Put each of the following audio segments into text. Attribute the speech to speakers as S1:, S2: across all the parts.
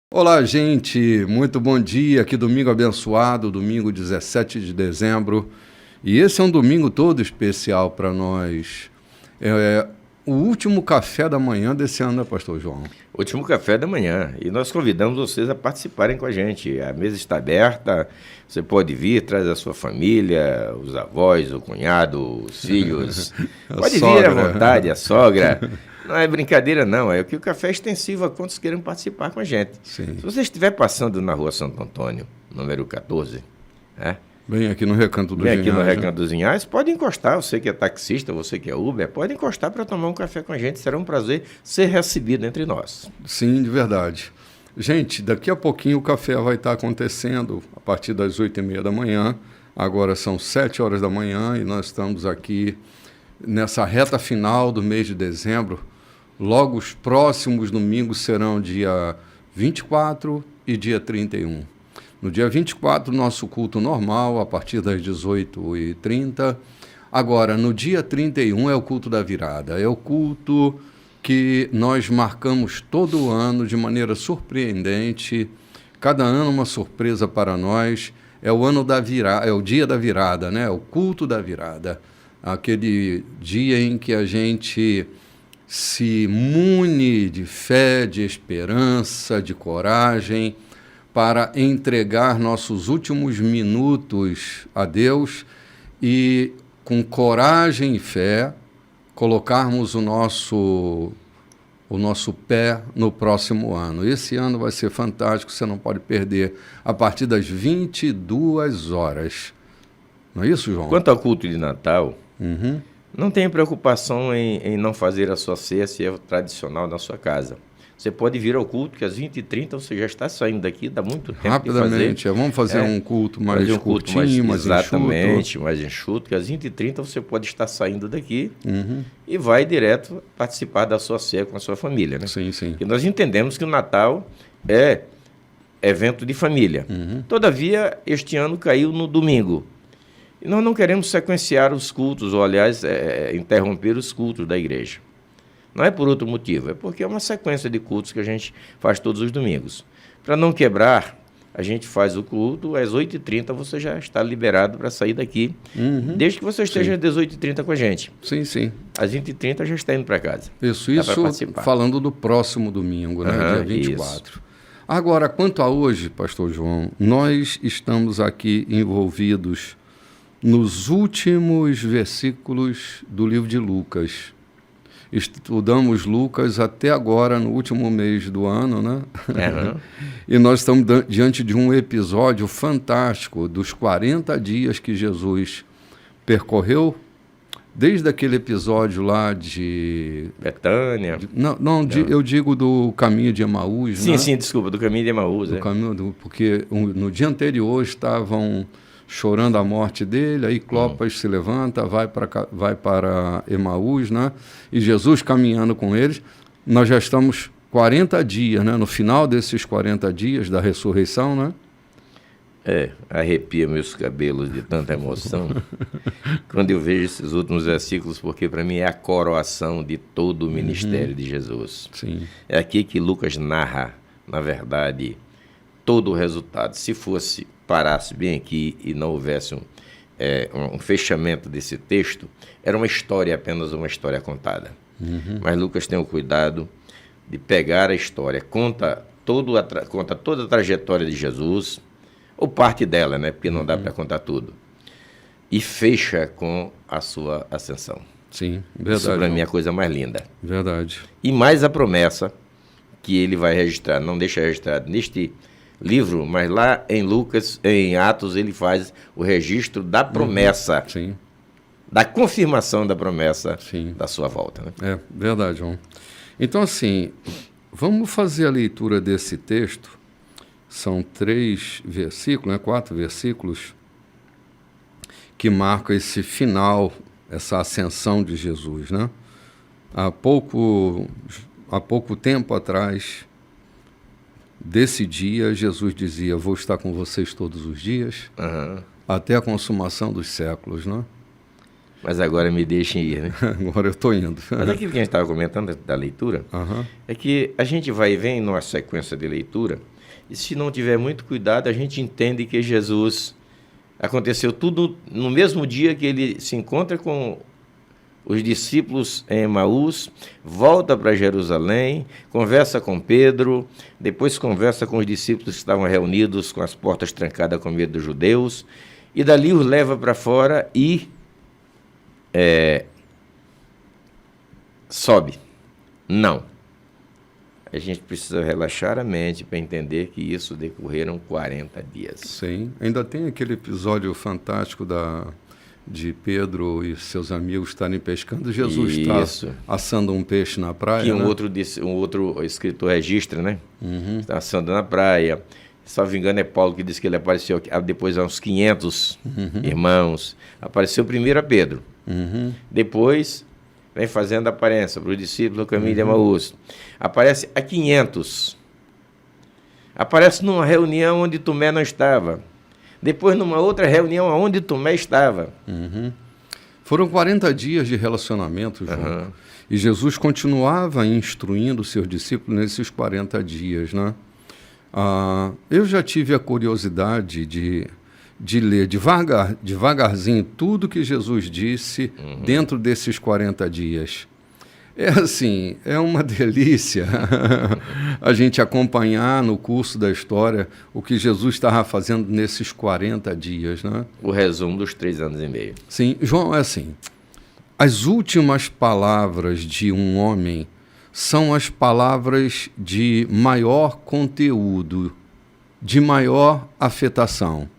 S1: Olá, gente, muito bom dia, que domingo abençoado, domingo 17 de dezembro, e esse é um domingo todo especial para nós, o último café da manhã desse ano, né, Pastor João?
S2: Último café da manhã, e nós convidamos vocês a participarem com a gente, a mesa está aberta, você pode vir, traz a sua família, os avós, o cunhado, os filhos, pode vir à vontade, a sogra. Não é brincadeira, não. É que o café é extensivo a quantos queiram participar com a gente.
S1: Sim.
S2: Se você estiver passando na rua Santo Antônio, número 14,
S1: Bem aqui no Recanto dos Vinhais.
S2: Bem aqui no Recanto dos Vinhais, pode encostar. Você que é taxista, você que é Uber, pode encostar para tomar um café com a gente. Será um prazer ser recebido entre nós.
S1: Sim, de verdade. Gente, daqui a pouquinho o café vai estar acontecendo a partir das 8h30 da manhã. Agora são 7 horas da manhã e nós estamos aqui nessa reta final do mês de dezembro. Logo, os próximos domingos serão dia 24 e dia 31. No dia 24, nosso culto normal, a partir das 18h30. Agora, no dia 31 é o culto da virada. É o culto que nós marcamos todo ano de maneira surpreendente. Cada ano uma surpresa para nós. É o ano da virada, é o dia da virada, né? O culto da virada. Aquele dia em que a gente se mune de fé, de esperança, de coragem, para entregar nossos últimos minutos a Deus e, com coragem e fé, colocarmos o nosso pé no próximo ano. Esse ano vai ser fantástico, você não pode perder, a partir das 22 horas. Não é isso, João?
S2: Quanto ao culto de Natal, não tenha preocupação em não fazer a sua ceia, se é tradicional na sua casa. Você pode vir ao culto, que às 20h30 você já está saindo daqui, dá muito tempo
S1: rapidamente,
S2: de fazer.
S1: Vamos fazer um culto mais curtinho, mais
S2: exatamente,
S1: enxuto.
S2: mais enxuto, que às 20h30 você pode estar saindo daqui e vai direto participar da sua ceia com a sua família, né?
S1: Sim, sim.
S2: Porque nós entendemos que o Natal é evento de família. Todavia, este ano caiu no domingo. E nós não queremos sequenciar os cultos, ou, aliás, interromper os cultos da igreja. Não é por outro motivo, é porque é uma sequência de cultos que a gente faz todos os domingos. Para não quebrar, a gente faz o culto, às 8h30 você já está liberado para sair daqui, desde que você esteja às 18h30 com a gente.
S1: Sim, sim.
S2: Às 20h30 já está indo para casa.
S1: Isso falando do próximo domingo, né? Dia 24. Isso. Agora, quanto a hoje, Pastor João, nós estamos aqui envolvidos nos últimos versículos do livro de Lucas. Estudamos Lucas até agora, no último mês do ano, né? E nós estamos diante de um episódio fantástico dos 40 dias que Jesus percorreu, desde aquele episódio lá de
S2: Betânia.
S1: Eu digo do caminho de Emaús,
S2: sim,
S1: né?
S2: Sim, desculpa, do caminho de Emaús.
S1: Porque no dia anterior estavam chorando a morte dele, aí Clopas se levanta, vai para Emaús, né? E Jesus caminhando com eles. Nós já estamos 40 dias, né? No final desses 40 dias da ressurreição, né?
S2: Arrepia meus cabelos de tanta emoção quando eu vejo esses últimos versículos, porque para mim é a coroação de todo o ministério de Jesus.
S1: Sim.
S2: É aqui que Lucas narra, na verdade, todo o resultado. Se parasse bem aqui e não houvesse um fechamento desse texto, era uma história, apenas uma história contada. Mas Lucas tem o cuidado de pegar a história, conta toda a trajetória de Jesus, ou parte dela, né? Porque não dá para contar tudo, e fecha com a sua ascensão.
S1: Sim, verdade.
S2: Isso para mim é a coisa mais linda.
S1: Verdade.
S2: E mais a promessa que ele vai registrar, não deixa registrado neste livro, mas lá em Atos, ele faz o registro da promessa, da confirmação da promessa da sua volta. Né?
S1: É verdade, João. Então, assim, vamos fazer a leitura desse texto. São 3 versículos, né? 4 versículos, que marcam esse final, essa ascensão de Jesus, né? Há pouco tempo atrás desse dia, Jesus dizia: vou estar com vocês todos os dias, até a consumação dos séculos, né?
S2: Mas agora me deixem ir, né?
S1: Agora eu estou indo.
S2: Mas aquilo que a gente estava comentando da leitura, é que a gente vai e vem numa sequência de leitura, E se não tiver muito cuidado, a gente entende que Jesus aconteceu tudo no mesmo dia que ele se encontra com os discípulos em Emaús, volta para Jerusalém, conversa com Pedro, depois conversa com os discípulos que estavam reunidos com as portas trancadas com medo dos judeus, e dali os leva para fora e sobe. Não. A gente precisa relaxar a mente para entender que isso decorreram 40 dias.
S1: Sim. Ainda tem aquele episódio fantástico de Pedro e seus amigos estarem pescando. Jesus está assando um peixe na praia.
S2: Que
S1: né?
S2: um outro escritor registra, né? Está assando na praia. Se não me engano, é Paulo que diz que ele apareceu depois a uns 500 irmãos. Apareceu primeiro a Pedro. Depois vem fazendo aparência para os discípulos do caminho de Emaús. Aparece a 500. Aparece numa reunião onde Tomé não estava. Depois numa outra reunião onde Tomé estava.
S1: Foram 40 dias de relacionamento, João. E Jesus continuava instruindo seus discípulos nesses 40 dias, né? Eu já tive a curiosidade de ler devagarzinho tudo que Jesus disse dentro desses 40 dias. É assim, é uma delícia a gente acompanhar no curso da história o que Jesus estava fazendo nesses 40 dias, né?
S2: O resumo dos 3 anos e meio.
S1: Sim, João, é assim, as últimas palavras de um homem são as palavras de maior conteúdo, de maior afetação.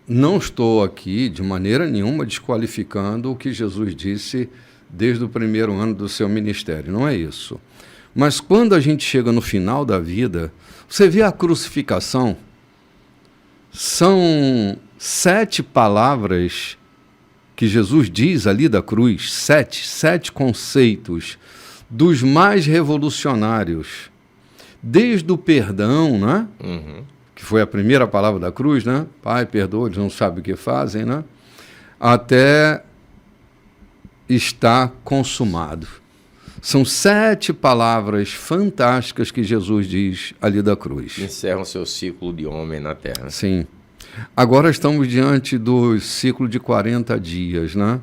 S1: Não estou aqui, de maneira nenhuma, desqualificando o que Jesus disse desde o primeiro ano do seu ministério, não é isso. Mas quando a gente chega no final da vida, você vê a crucificação, são 7 palavras que Jesus diz ali da cruz, 7 conceitos dos mais revolucionários, desde o perdão, né? Que foi a primeira palavra da cruz, né? Pai, perdoa, eles não sabem o que fazem, né? Até está consumado. São 7 palavras fantásticas que Jesus diz ali da cruz.
S2: Encerram seu ciclo de homem na terra.
S1: Sim. Agora estamos diante do ciclo de 40 dias, né?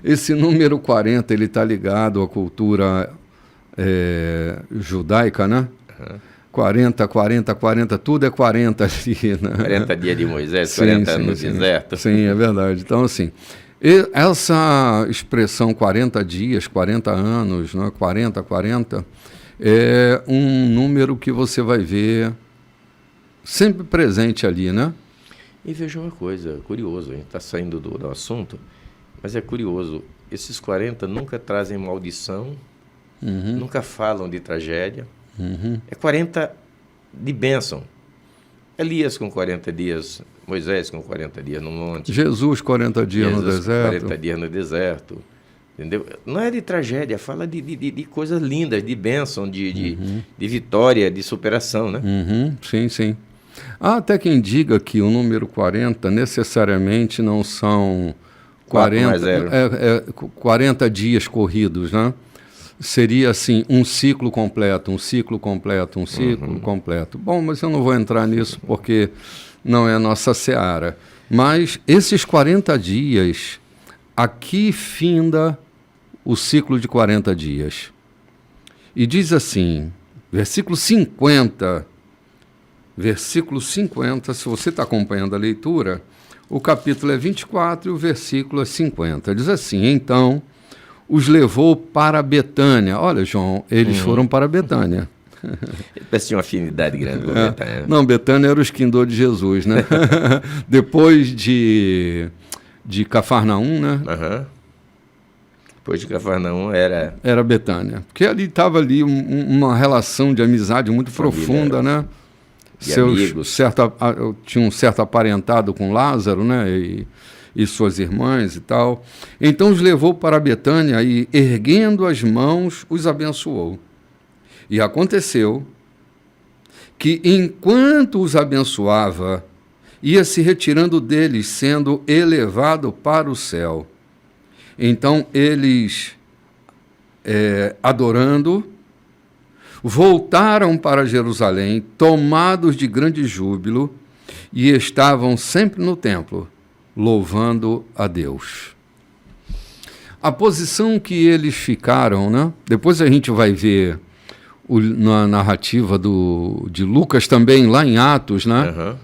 S1: Esse número 40, ele está ligado à cultura judaica, né? 40, 40, 40, tudo é 40 ali, né?
S2: 40 dias de Moisés, 40 anos no deserto.
S1: Sim, é verdade. Então, assim, essa expressão 40 dias, 40 anos, né? 40, 40, é um número que você vai ver sempre presente ali, né?
S2: E veja uma coisa, curioso, a gente está saindo do assunto, mas é curioso, esses 40 nunca trazem maldição, nunca falam de tragédia, é 40 de bênção. Elias com 40 dias, Moisés com 40 dias no monte.
S1: Jesus 40 dias no deserto.
S2: 40 dias no deserto. Entendeu? Não é de tragédia, fala de coisas lindas, de bênção, de vitória, de superação, né?
S1: Sim, sim. Há até quem diga que o número 40 necessariamente não são 40 dias corridos, né? Seria assim, um ciclo completo, um ciclo completo, um ciclo completo. Bom, mas eu não vou entrar nisso porque não é a nossa seara. Mas esses 40 dias, aqui finda o ciclo de 40 dias. E diz assim, versículo 50, se você está acompanhando a leitura, o capítulo é 24 e o versículo é 50. Diz assim, então os levou para Betânia. Olha, João, eles foram para Betânia.
S2: Parece que tinha uma afinidade grande com Betânia.
S1: Não, Betânia era o esquindor de Jesus, né? Depois de Cafarnaum, né?
S2: Depois de Cafarnaum era
S1: Betânia. Porque ali estava uma relação de amizade muito profunda, né?
S2: Amigos.
S1: Tinha um certo aparentado com Lázaro, né? E suas irmãs e tal. Então os levou para Betânia e, erguendo as mãos, os abençoou. E aconteceu que, enquanto os abençoava, ia se retirando deles, sendo elevado para o céu. Então eles, adorando, voltaram para Jerusalém, tomados de grande júbilo, e estavam sempre no templo, louvando a Deus. A posição que eles ficaram, né? Depois a gente vai ver na narrativa de Lucas também, lá em Atos, né?
S2: Uhum.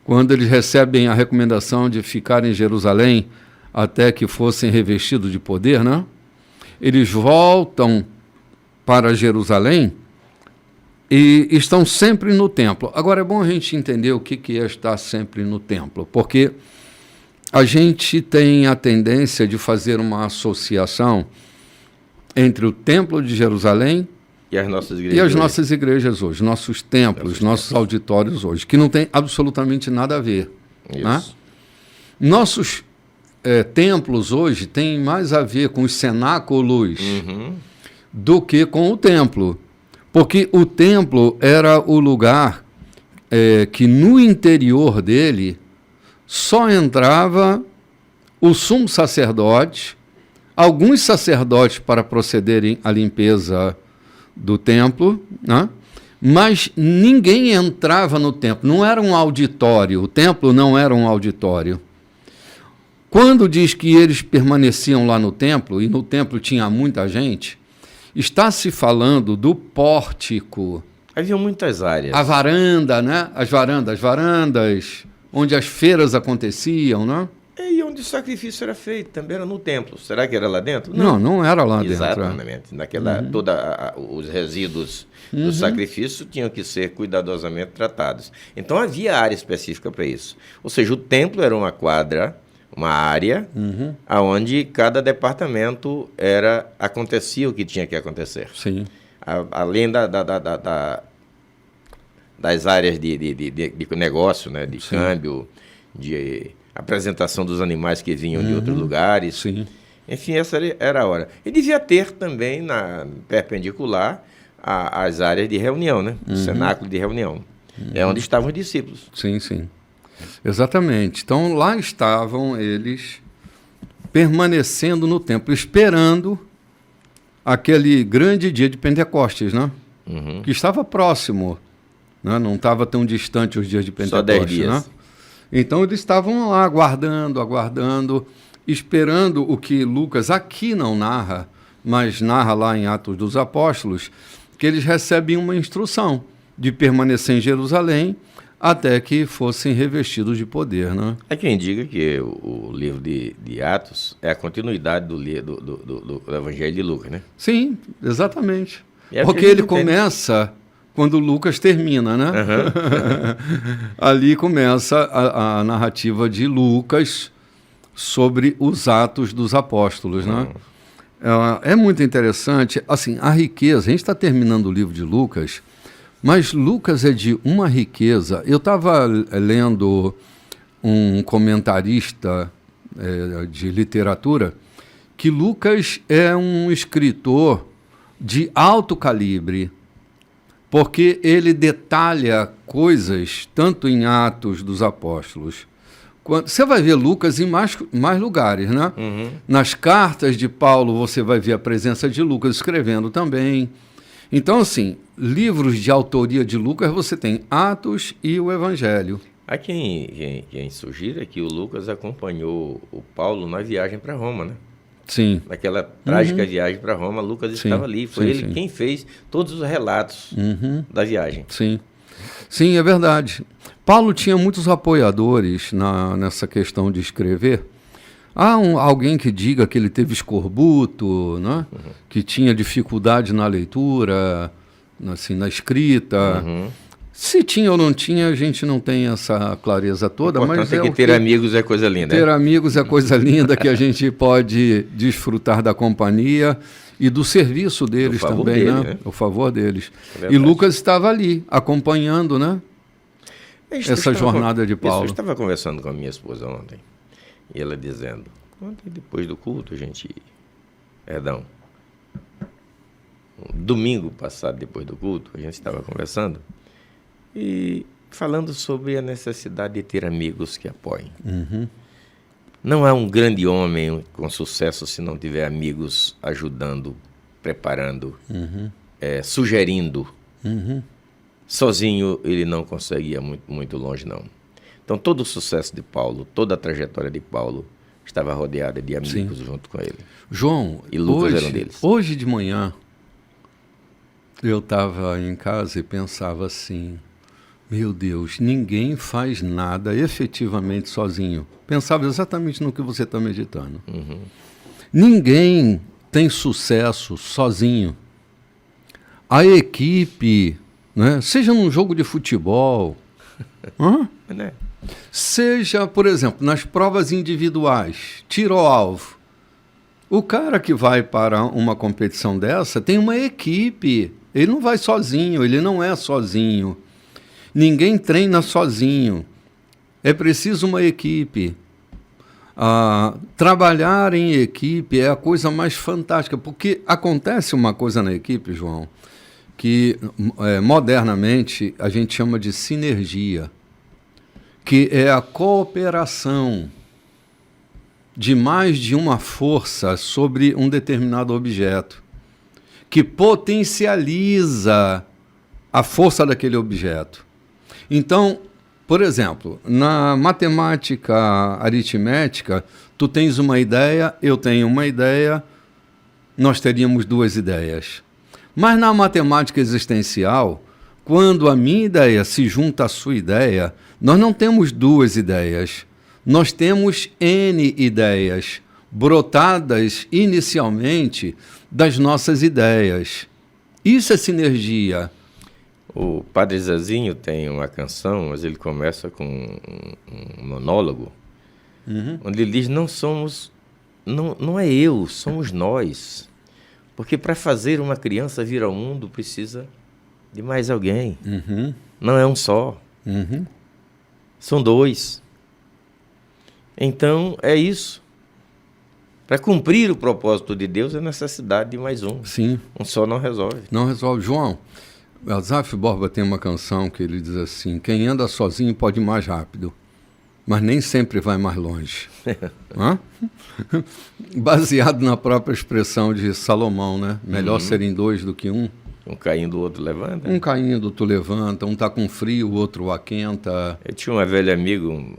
S1: Quando eles recebem a recomendação de ficar em Jerusalém até que fossem revestidos de poder, né? Eles voltam para Jerusalém e estão sempre no templo. Agora, é bom a gente entender o que é estar sempre no templo, porque a gente tem a tendência de fazer uma associação entre o templo de Jerusalém
S2: e as nossas
S1: igrejas hoje, nossos templos, nossos auditórios hoje, que não tem absolutamente nada a ver.
S2: Isso.
S1: Né? Nossos templos hoje têm mais a ver com os cenáculos do que com o templo. Porque o templo era o lugar que no interior dele só entrava o sumo sacerdote, alguns sacerdotes para procederem à limpeza do templo, né? Mas ninguém entrava no templo, não era um auditório, o templo não era um auditório. Quando diz que eles permaneciam lá no templo, e no templo tinha muita gente, está se falando do pórtico.
S2: Havia muitas áreas.
S1: A varanda, né? As varandas, onde as feiras aconteciam, né?
S2: E onde o sacrifício era feito, também era no templo. Será que era lá dentro?
S1: Não era lá dentro.
S2: Exatamente. Naquela, os resíduos do sacrifício tinham que ser cuidadosamente tratados. Então havia área específica para isso. Ou seja, o templo era uma quadra, uma área, onde cada departamento acontecia o que tinha que acontecer.
S1: Sim.
S2: Além das áreas de negócio, né, de câmbio, de apresentação dos animais que vinham de outros lugares.
S1: Sim.
S2: Enfim, essa era a hora. E devia ter também, perpendicular, as áreas de reunião, né? O cenáculo de reunião. É onde estavam os discípulos.
S1: Sim, sim. Exatamente. Então, lá estavam eles permanecendo no templo, esperando aquele grande dia de Pentecostes, né? Que estava próximo, né? Não estava tão distante os dias de Pentecostes.
S2: Só 10 dias.
S1: Né? Então, eles estavam lá aguardando, esperando o que Lucas aqui não narra, mas narra lá em Atos dos Apóstolos, que eles recebem uma instrução de permanecer em Jerusalém até que fossem revestidos de poder, né?
S2: Há quem diga que o livro de Atos é a continuidade do Evangelho de Lucas, né?
S1: Sim, exatamente. Porque ele começa quando Lucas termina, né? Ali começa a narrativa de Lucas sobre os Atos dos Apóstolos, né? É muito interessante, assim, a riqueza. A gente está terminando o livro de Lucas, mas Lucas é de uma riqueza. Eu estava lendo um comentarista de literatura que Lucas é um escritor de alto calibre, porque ele detalha coisas tanto em Atos dos Apóstolos. Você vai ver Lucas em mais lugares, né? Nas cartas de Paulo você vai ver a presença de Lucas escrevendo também. Então, assim, livros de autoria de Lucas você tem Atos e o Evangelho.
S2: Há quem sugira que o Lucas acompanhou o Paulo na viagem para Roma, né?
S1: Sim.
S2: Naquela trágica viagem para Roma, Lucas estava ali. Foi ele quem fez todos os relatos da viagem.
S1: Sim. Sim, é verdade. Paulo tinha muitos apoiadores nessa questão de escrever. Há alguém que diga que ele teve escorbuto, né? Que tinha dificuldade na leitura, assim, na escrita. Se tinha ou não tinha, a gente não tem essa clareza toda. Mas
S2: é que ter amigos é coisa linda.
S1: Ter amigos é coisa linda que a gente pode desfrutar da companhia e do serviço deles também, né? O favor deles. E Lucas estava ali, acompanhando, né? Essa jornada de Paulo.
S2: Eu estava conversando com a minha esposa ontem, e ela dizendo, ontem depois do culto, domingo passado depois do culto, a gente estava conversando e falando sobre a necessidade de ter amigos que apoiem. Não há um grande homem com sucesso se não tiver amigos ajudando, preparando, sugerindo Sozinho ele não consegue ir muito longe, não. Então todo o sucesso de Paulo, toda a trajetória de Paulo estava rodeada de amigos junto com ele.
S1: João,
S2: E Lucas era um deles.
S1: Hoje de manhã eu estava em casa e pensava assim, meu Deus, ninguém faz nada efetivamente sozinho. Pensava exatamente no que você está meditando. Ninguém tem sucesso sozinho. A equipe, né, seja num jogo de futebol,
S2: Né?
S1: seja, por exemplo, nas provas individuais, tiro ao alvo. O cara que vai para uma competição dessa tem uma equipe. Ele não vai sozinho, ele não é sozinho. Ninguém treina sozinho. É preciso uma equipe. Trabalhar em equipe é a coisa mais fantástica, porque acontece uma coisa na equipe, João, que modernamente a gente chama de sinergia, que é a cooperação de mais de uma força sobre um determinado objeto, que potencializa a força daquele objeto. Então, por exemplo, na matemática aritmética, tu tens uma ideia, eu tenho uma ideia, nós teríamos duas ideias. Mas na matemática existencial, quando a minha ideia se junta à sua ideia, nós não temos duas ideias. Nós temos N ideias, brotadas inicialmente das nossas ideias. Isso é sinergia.
S2: O Padre Zezinho tem uma canção, mas ele começa com um monólogo, onde ele diz, não é eu, somos nós. Porque para fazer uma criança vir ao mundo precisa de mais alguém. Não é um só. São dois. Então, é isso. Para cumprir o propósito de Deus, é necessidade de mais um.
S1: Sim.
S2: Um só não resolve.
S1: Não resolve. João, Asaf Borba tem uma canção que ele diz assim, quem anda sozinho pode ir mais rápido, mas nem sempre vai mais longe. Baseado na própria expressão de Salomão, né? Melhor serem dois do que um.
S2: Um caindo, o outro levanta.
S1: Um caindo, tu levanta, um tá com frio, o outro o aquenta.
S2: Eu tinha um velho amigo,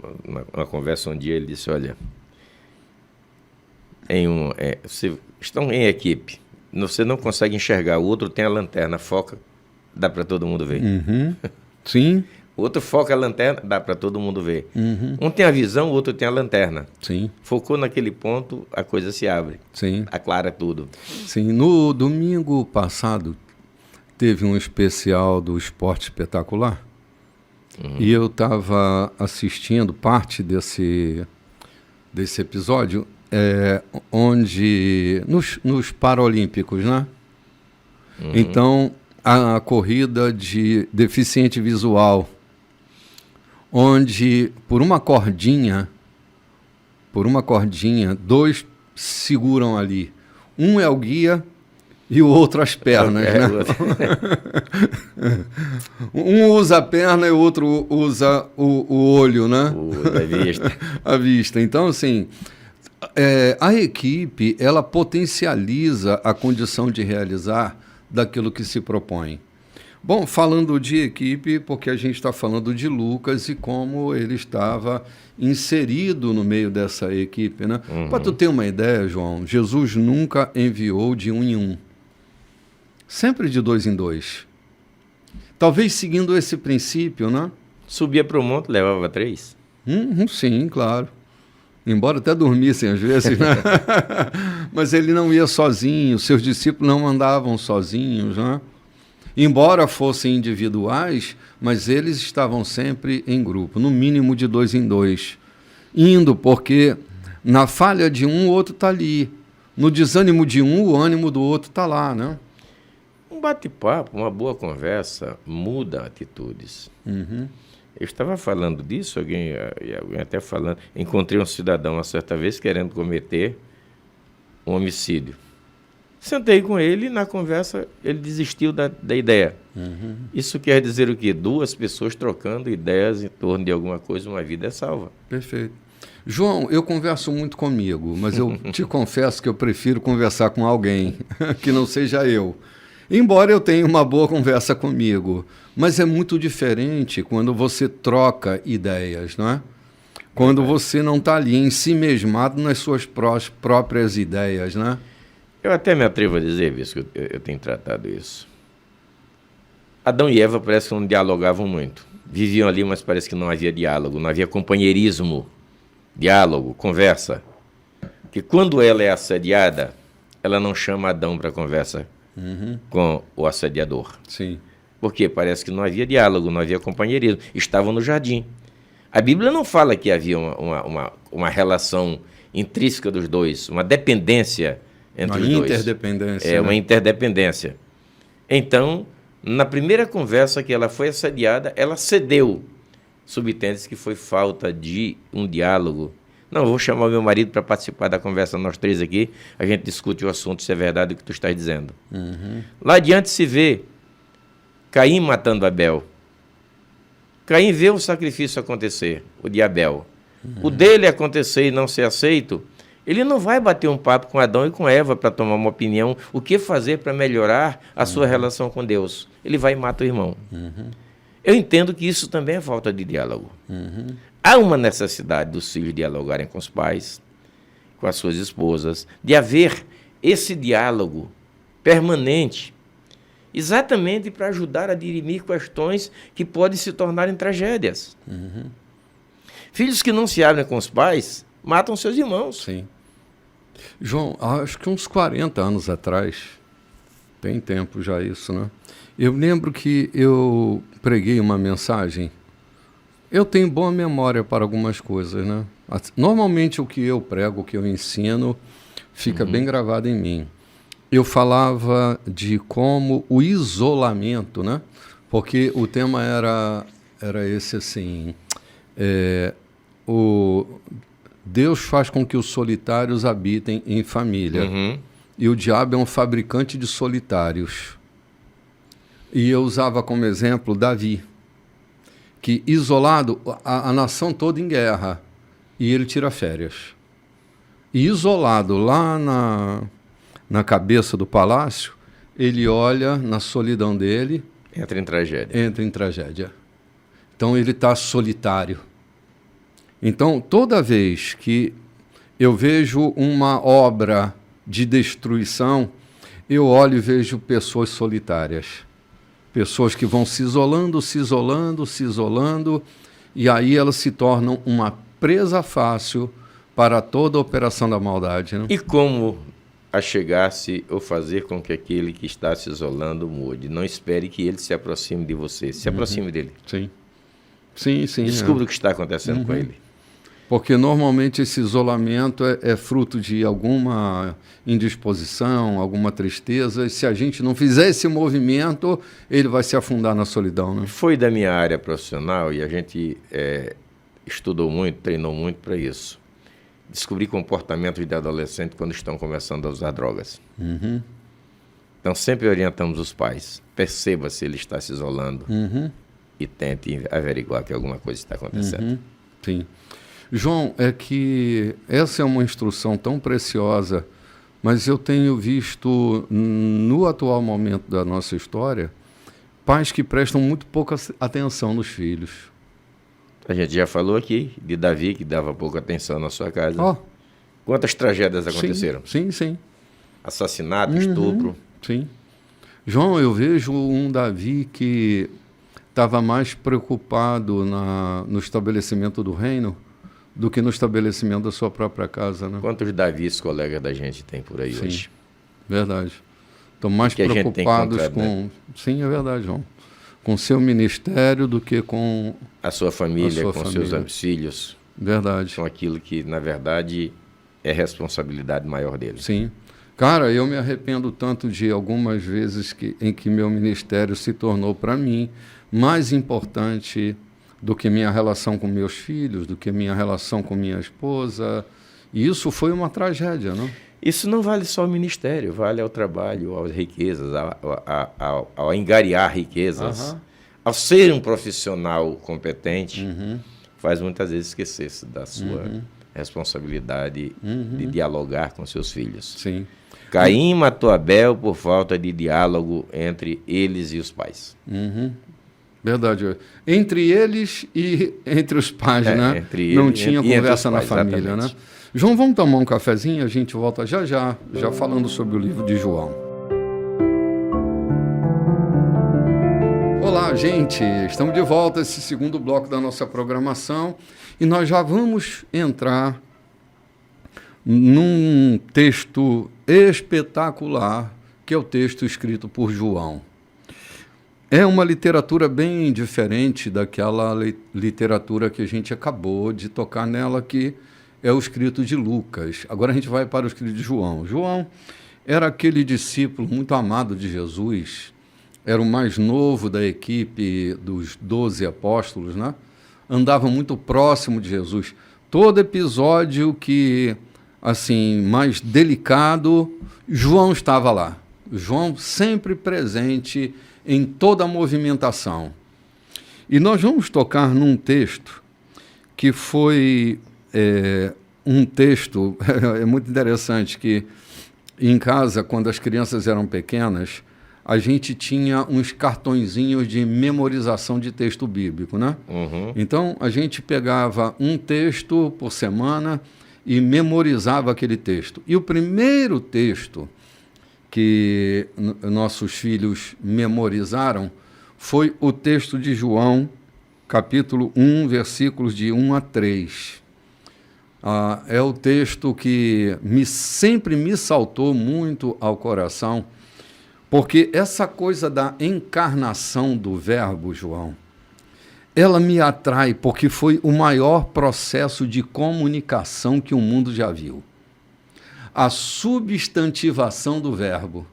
S2: uma conversa um dia, ele disse, olha, vocês estão em equipe, você não consegue enxergar, o outro tem a lanterna, foca, dá para todo mundo ver.
S1: Sim.
S2: O outro foca a lanterna, dá para todo mundo ver. Um tem a visão, o outro tem a lanterna.
S1: Sim.
S2: Focou naquele ponto, a coisa se abre.
S1: Sim.
S2: Aclara tudo.
S1: Sim. No domingo passado, teve um especial do Esporte Espetacular. E eu estava assistindo parte desse episódio, onde nos Paralímpicos, né? Então, a corrida de deficiente visual, onde por uma cordinha, dois seguram ali. Um é o guia e o outro as pernas, né? Um usa a perna e o outro usa o olho, né?
S2: A vista.
S1: A vista. Então, assim, a equipe, ela potencializa a condição de realizar daquilo que se propõe. Bom, falando de equipe, porque a gente está falando de Lucas e como ele estava inserido no meio dessa equipe, né? Para tu ter uma ideia, João, Jesus nunca enviou de um em um. Sempre de dois em dois. Talvez seguindo esse princípio, né?
S2: Subia para o monte, levava 3.
S1: Sim, claro. Embora até dormissem às vezes, né? Mas ele não ia sozinho, seus discípulos não andavam sozinhos, né? Embora fossem individuais, mas eles estavam sempre em grupo, no mínimo de 2 em 2. Indo, porque na falha de um, o outro está ali. No desânimo de um, o ânimo do outro está lá, né?
S2: Um bate-papo, uma boa conversa, muda atitudes. Eu estava falando disso, alguém até falando, encontrei um cidadão uma certa vez querendo cometer um homicídio. Sentei com ele e na conversa ele desistiu da ideia. Isso quer dizer o quê? 2 pessoas trocando ideias em torno de alguma coisa, uma vida é salva.
S1: Perfeito. João, eu converso muito comigo, mas eu te confesso que eu prefiro conversar com alguém que não seja eu. Embora eu tenha uma boa conversa comigo, mas é muito diferente quando você troca ideias, não é? Quando você não está ali ensimesmado nas suas próprias ideias, né?
S2: Eu até me atrevo a dizer, Bispo, que eu tenho tratado isso. Adão e Eva parece que não dialogavam muito. Viviam ali, mas parece que não havia diálogo, não havia companheirismo, diálogo, conversa. Porque quando ela é assediada, ela não chama Adão para conversa com o assediador.
S1: Sim.
S2: Porque parece que não havia diálogo, não havia companheirismo. Estavam no jardim. A Bíblia não fala que havia uma relação intrínseca dos dois, uma dependência entre os dois. Uma
S1: interdependência.
S2: Uma interdependência. Então, na primeira conversa que ela foi assediada, ela cedeu. Subtende-se que foi falta de um diálogo. Não, eu vou chamar o meu marido para participar da conversa, nós três aqui, a gente discute o assunto, se é verdade o que tu estás dizendo. Lá adiante se vê Caim matando Abel. Caim vê o sacrifício acontecer, o de Abel. O dele acontecer e não ser aceito, ele não vai bater um papo com Adão e com Eva para tomar uma opinião, o que fazer para melhorar a sua relação com Deus. Ele vai e mata o irmão. Eu entendo que isso também é falta de diálogo. Há uma necessidade dos filhos dialogarem com os pais, com as suas esposas, de haver esse diálogo permanente, exatamente para ajudar a dirimir questões que podem se tornarem tragédias. Filhos que não se abrem com os pais matam seus irmãos.
S1: Sim. João, acho que uns 40 anos atrás, tem tempo já isso, né? Eu lembro que eu preguei uma mensagem. Eu tenho boa memória para algumas coisas, né? Normalmente o que eu prego, o que eu ensino, fica bem gravado em mim. Eu falava de como o isolamento, né? Porque o tema era esse assim, Deus faz com que os solitários habitem em família. E o diabo é um fabricante de solitários. E eu usava como exemplo Davi, que isolado, a nação toda em guerra, e ele tira férias. E isolado lá na cabeça do palácio, ele olha na solidão dele...
S2: Entra em tragédia.
S1: Entra em tragédia. Então ele está solitário. Então, toda vez que eu vejo uma obra de destruição, eu olho e vejo pessoas solitárias. Pessoas que vão se isolando, e aí elas se tornam uma presa fácil para toda a operação da maldade. Né?
S2: E como achegar-se ou fazer com que aquele que está se isolando mude? Não espere que ele se aproxime de você, se aproxime dele.
S1: Sim. Sim.
S2: Descubra o que está acontecendo com ele.
S1: Porque normalmente esse isolamento é fruto de alguma indisposição, alguma tristeza. E se a gente não fizer esse movimento, ele vai se afundar na solidão. Né?
S2: Foi da minha área profissional e a gente estudou muito, treinou muito para isso. Descobrir comportamentos de adolescentes quando estão começando a usar drogas. Então sempre orientamos os pais. Perceba se ele está se isolando e tente averiguar que alguma coisa está acontecendo.
S1: Sim. João, é que essa é uma instrução tão preciosa, mas eu tenho visto, no atual momento da nossa história, pais que prestam muito pouca atenção nos filhos.
S2: A gente já falou aqui de Davi, que dava pouca atenção na sua casa. Quantas tragédias aconteceram?
S1: Sim.
S2: Assassinato, estupro.
S1: Sim. João, eu vejo um Davi que estava mais preocupado no estabelecimento do reino do que no estabelecimento da sua própria casa. Né?
S2: Quantos Davis colegas da gente tem por aí hoje?
S1: Verdade. Estão mais preocupados com... Né? Sim, é verdade, João. Com seu ministério do que com...
S2: A sua família, com seus filhos.
S1: Verdade.
S2: Com aquilo que, na verdade, é responsabilidade maior deles.
S1: Sim. Cara, eu me arrependo tanto de algumas vezes em que meu ministério se tornou, para mim, mais importante do que minha relação com meus filhos, do que minha relação com minha esposa. E isso foi uma tragédia, não?
S2: Isso não vale só ao ministério, vale ao trabalho, às riquezas, ao angariar riquezas. Ao ser um profissional competente, faz muitas vezes esquecer-se da sua responsabilidade de dialogar com seus filhos.
S1: Sim.
S2: Caim matou Abel por falta de diálogo entre eles e os pais.
S1: Verdade. Entre eles e entre os pais, né?
S2: Entre
S1: não
S2: ele
S1: tinha
S2: e
S1: conversa na
S2: entre os pais,
S1: família,
S2: exatamente.
S1: né? João, vamos tomar um cafezinho? A gente volta já falando sobre o livro de João. Olá, gente. Estamos de volta, esse segundo bloco da nossa programação, e nós já vamos entrar num texto espetacular, que é o texto escrito por João. É uma literatura bem diferente daquela literatura que a gente acabou de tocar nela, que é o escrito de Lucas. Agora a gente vai para o escrito de João. João era aquele discípulo muito amado de Jesus, era o mais novo da equipe dos 12 apóstolos, né? Andava muito próximo de Jesus. Todo episódio que, assim, mais delicado, João estava lá. João sempre presente em toda a movimentação. E nós vamos tocar num texto que foi um texto, é muito interessante, que em casa, quando as crianças eram pequenas, a gente tinha uns cartõezinhos de memorização de texto bíblico, né? Então, a gente pegava um texto por semana e memorizava aquele texto. E o primeiro texto que nossos filhos memorizaram foi o texto de João, capítulo 1, versículos de 1 a 3. É o texto que sempre me saltou muito ao coração, porque essa coisa da encarnação do Verbo, João, ela me atrai porque foi o maior processo de comunicação que o mundo já viu. A substantivação do verbo.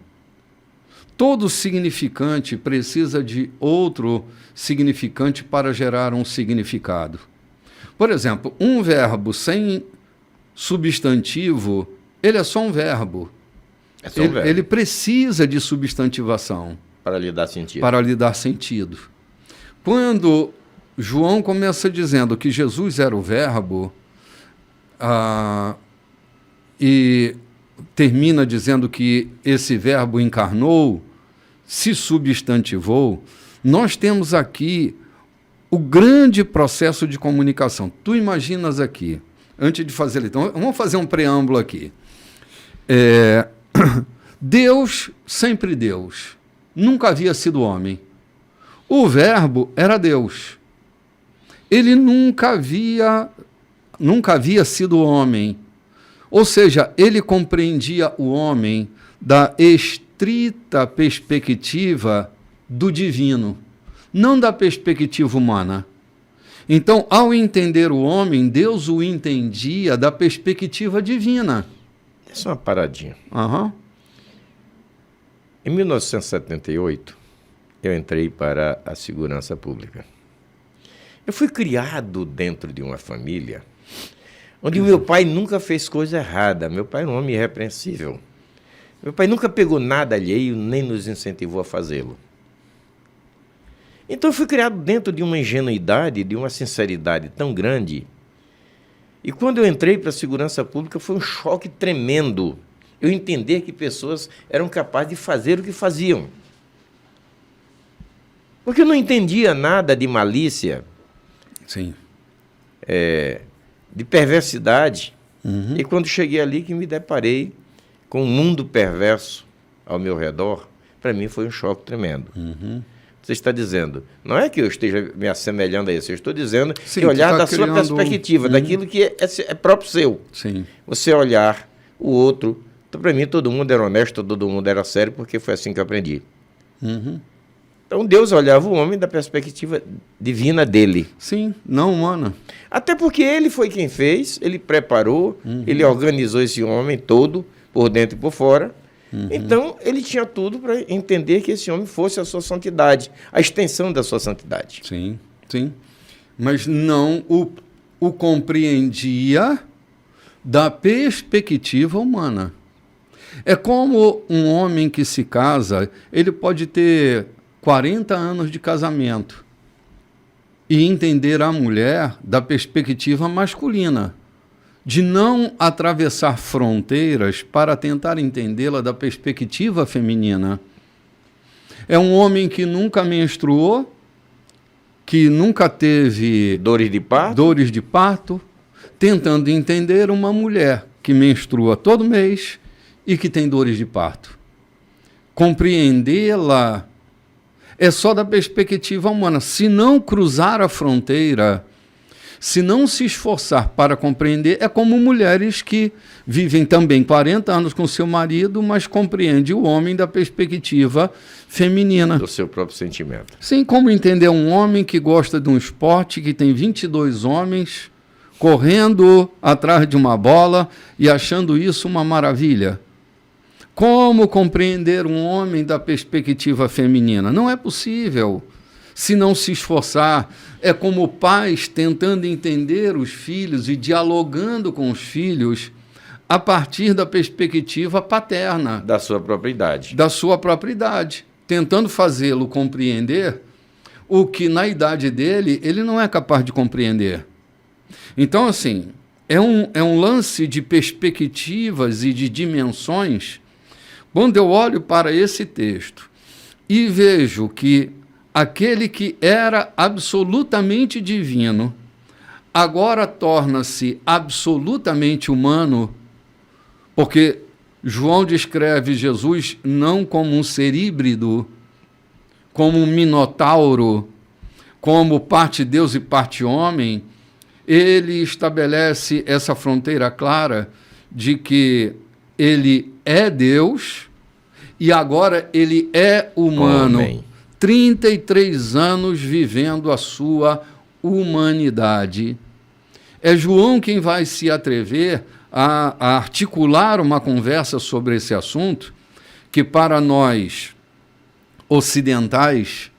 S1: Todo significante precisa de outro significante para gerar um significado. Por exemplo, um verbo sem substantivo, ele é só um verbo.
S2: É só um verbo.
S1: Ele precisa de substantivação.
S2: Para lhe dar sentido.
S1: Para lhe dar sentido. Quando João começa dizendo que Jesus era o verbo, e termina dizendo que esse verbo encarnou, se substantivou, nós temos aqui o grande processo de comunicação. Tu imaginas aqui, antes de fazer... Então, vamos fazer um preâmbulo aqui. Deus, sempre Deus, nunca havia sido homem. O verbo era Deus. Ele nunca havia sido homem. Ou seja, ele compreendia o homem da estrita perspectiva do divino, não da perspectiva humana. Então, ao entender o homem, Deus o entendia da perspectiva divina.
S2: É só uma paradinha. Em 1978, eu entrei para a segurança pública. Eu fui criado dentro de uma família onde o meu pai nunca fez coisa errada. Meu pai era um homem irrepreensível. Meu pai nunca pegou nada alheio, nem nos incentivou a fazê-lo. Então eu fui criado dentro de uma ingenuidade, de uma sinceridade tão grande. E quando eu entrei para a segurança pública, foi um choque tremendo. Eu entender que pessoas eram capazes de fazer o que faziam. Porque eu não entendia nada de malícia.
S1: Sim.
S2: De perversidade. E quando cheguei ali que me deparei com um mundo perverso ao meu redor, para mim foi um choque tremendo. Você está dizendo, não é que eu esteja me assemelhando a isso, eu estou dizendo que olhar da sua perspectiva, daquilo que é próprio seu.
S1: Sim.
S2: Você olhar o outro. Então, para mim, todo mundo era honesto, todo mundo era sério, porque foi assim que eu aprendi. Então, Deus olhava o homem da perspectiva divina dele.
S1: Sim, não humana.
S2: Até porque ele foi quem fez, ele preparou, ele organizou esse homem todo, por dentro e por fora. Então, ele tinha tudo para entender que esse homem fosse a sua santidade, a extensão da sua santidade.
S1: Sim, sim. Mas não o compreendia da perspectiva humana. É como um homem que se casa, ele pode ter 40 anos de casamento e entender a mulher da perspectiva masculina, de não atravessar fronteiras para tentar entendê-la da perspectiva feminina. É um homem que nunca menstruou, que nunca teve
S2: dores de parto,
S1: tentando entender uma mulher que menstrua todo mês e que tem dores de parto. Compreendê-la é só da perspectiva humana. Se não cruzar a fronteira, se não se esforçar para compreender, é como mulheres que vivem também 40 anos com seu marido, mas compreende o homem da perspectiva feminina.
S2: Do seu próprio sentimento.
S1: Sim, como entender um homem que gosta de um esporte, que tem 22 homens correndo atrás de uma bola e achando isso uma maravilha. Como compreender um homem da perspectiva feminina? Não é possível. Se não se esforçar, é como pais tentando entender os filhos e dialogando com os filhos a partir da perspectiva paterna.
S2: Da sua própria idade.
S1: Da sua própria idade. Tentando fazê-lo compreender o que na idade dele ele não é capaz de compreender. Então, assim, é um lance de perspectivas e de dimensões. Quando eu olho para esse texto e vejo que aquele que era absolutamente divino, agora torna-se absolutamente humano, porque João descreve Jesus não como um ser híbrido, como um minotauro, como parte Deus e parte homem. Ele estabelece essa fronteira clara de que ele é Deus e agora ele é humano.
S2: Amém.
S1: 33 anos vivendo a sua humanidade. É João quem vai se atrever a articular uma conversa sobre esse assunto, que para nós ocidentais,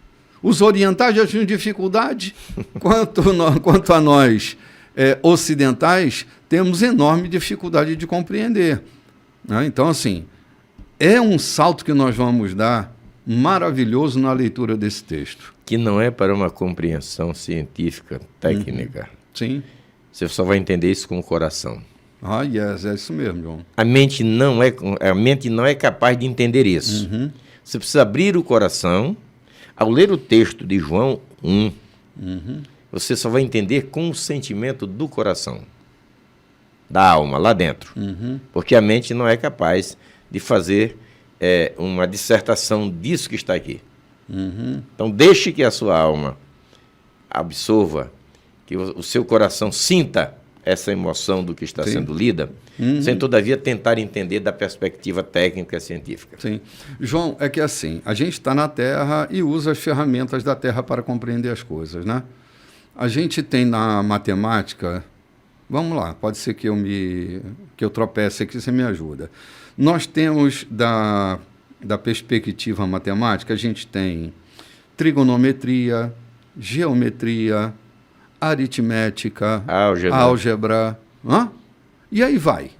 S1: os orientais já tinham dificuldade, quanto a nós ocidentais, temos enorme dificuldade de compreender. Né? Então, assim, é um salto que nós vamos dar maravilhoso na leitura desse texto.
S2: Que não é para uma compreensão científica, técnica.
S1: Sim.
S2: Você só vai entender isso com o coração.
S1: Ah, yes, é isso mesmo, João.
S2: A mente não é capaz de entender isso. Você precisa abrir o coração. Ao ler o texto de João 1, você só vai entender com o sentimento do coração, da alma, lá dentro. Porque a mente não é capaz de fazer uma dissertação disso que está aqui. Então, deixe que a sua alma absorva, que o seu coração sinta essa emoção do que está sendo lida, sem todavia tentar entender da perspectiva técnica e científica.
S1: Sim. João, é que assim, a gente está na Terra e usa as ferramentas da Terra para compreender as coisas, né? A gente tem na matemática, vamos lá, pode ser que eu tropece aqui, você me ajuda. Nós temos da perspectiva matemática, a gente tem trigonometria, geometria, aritmética, álgebra, e aí vai.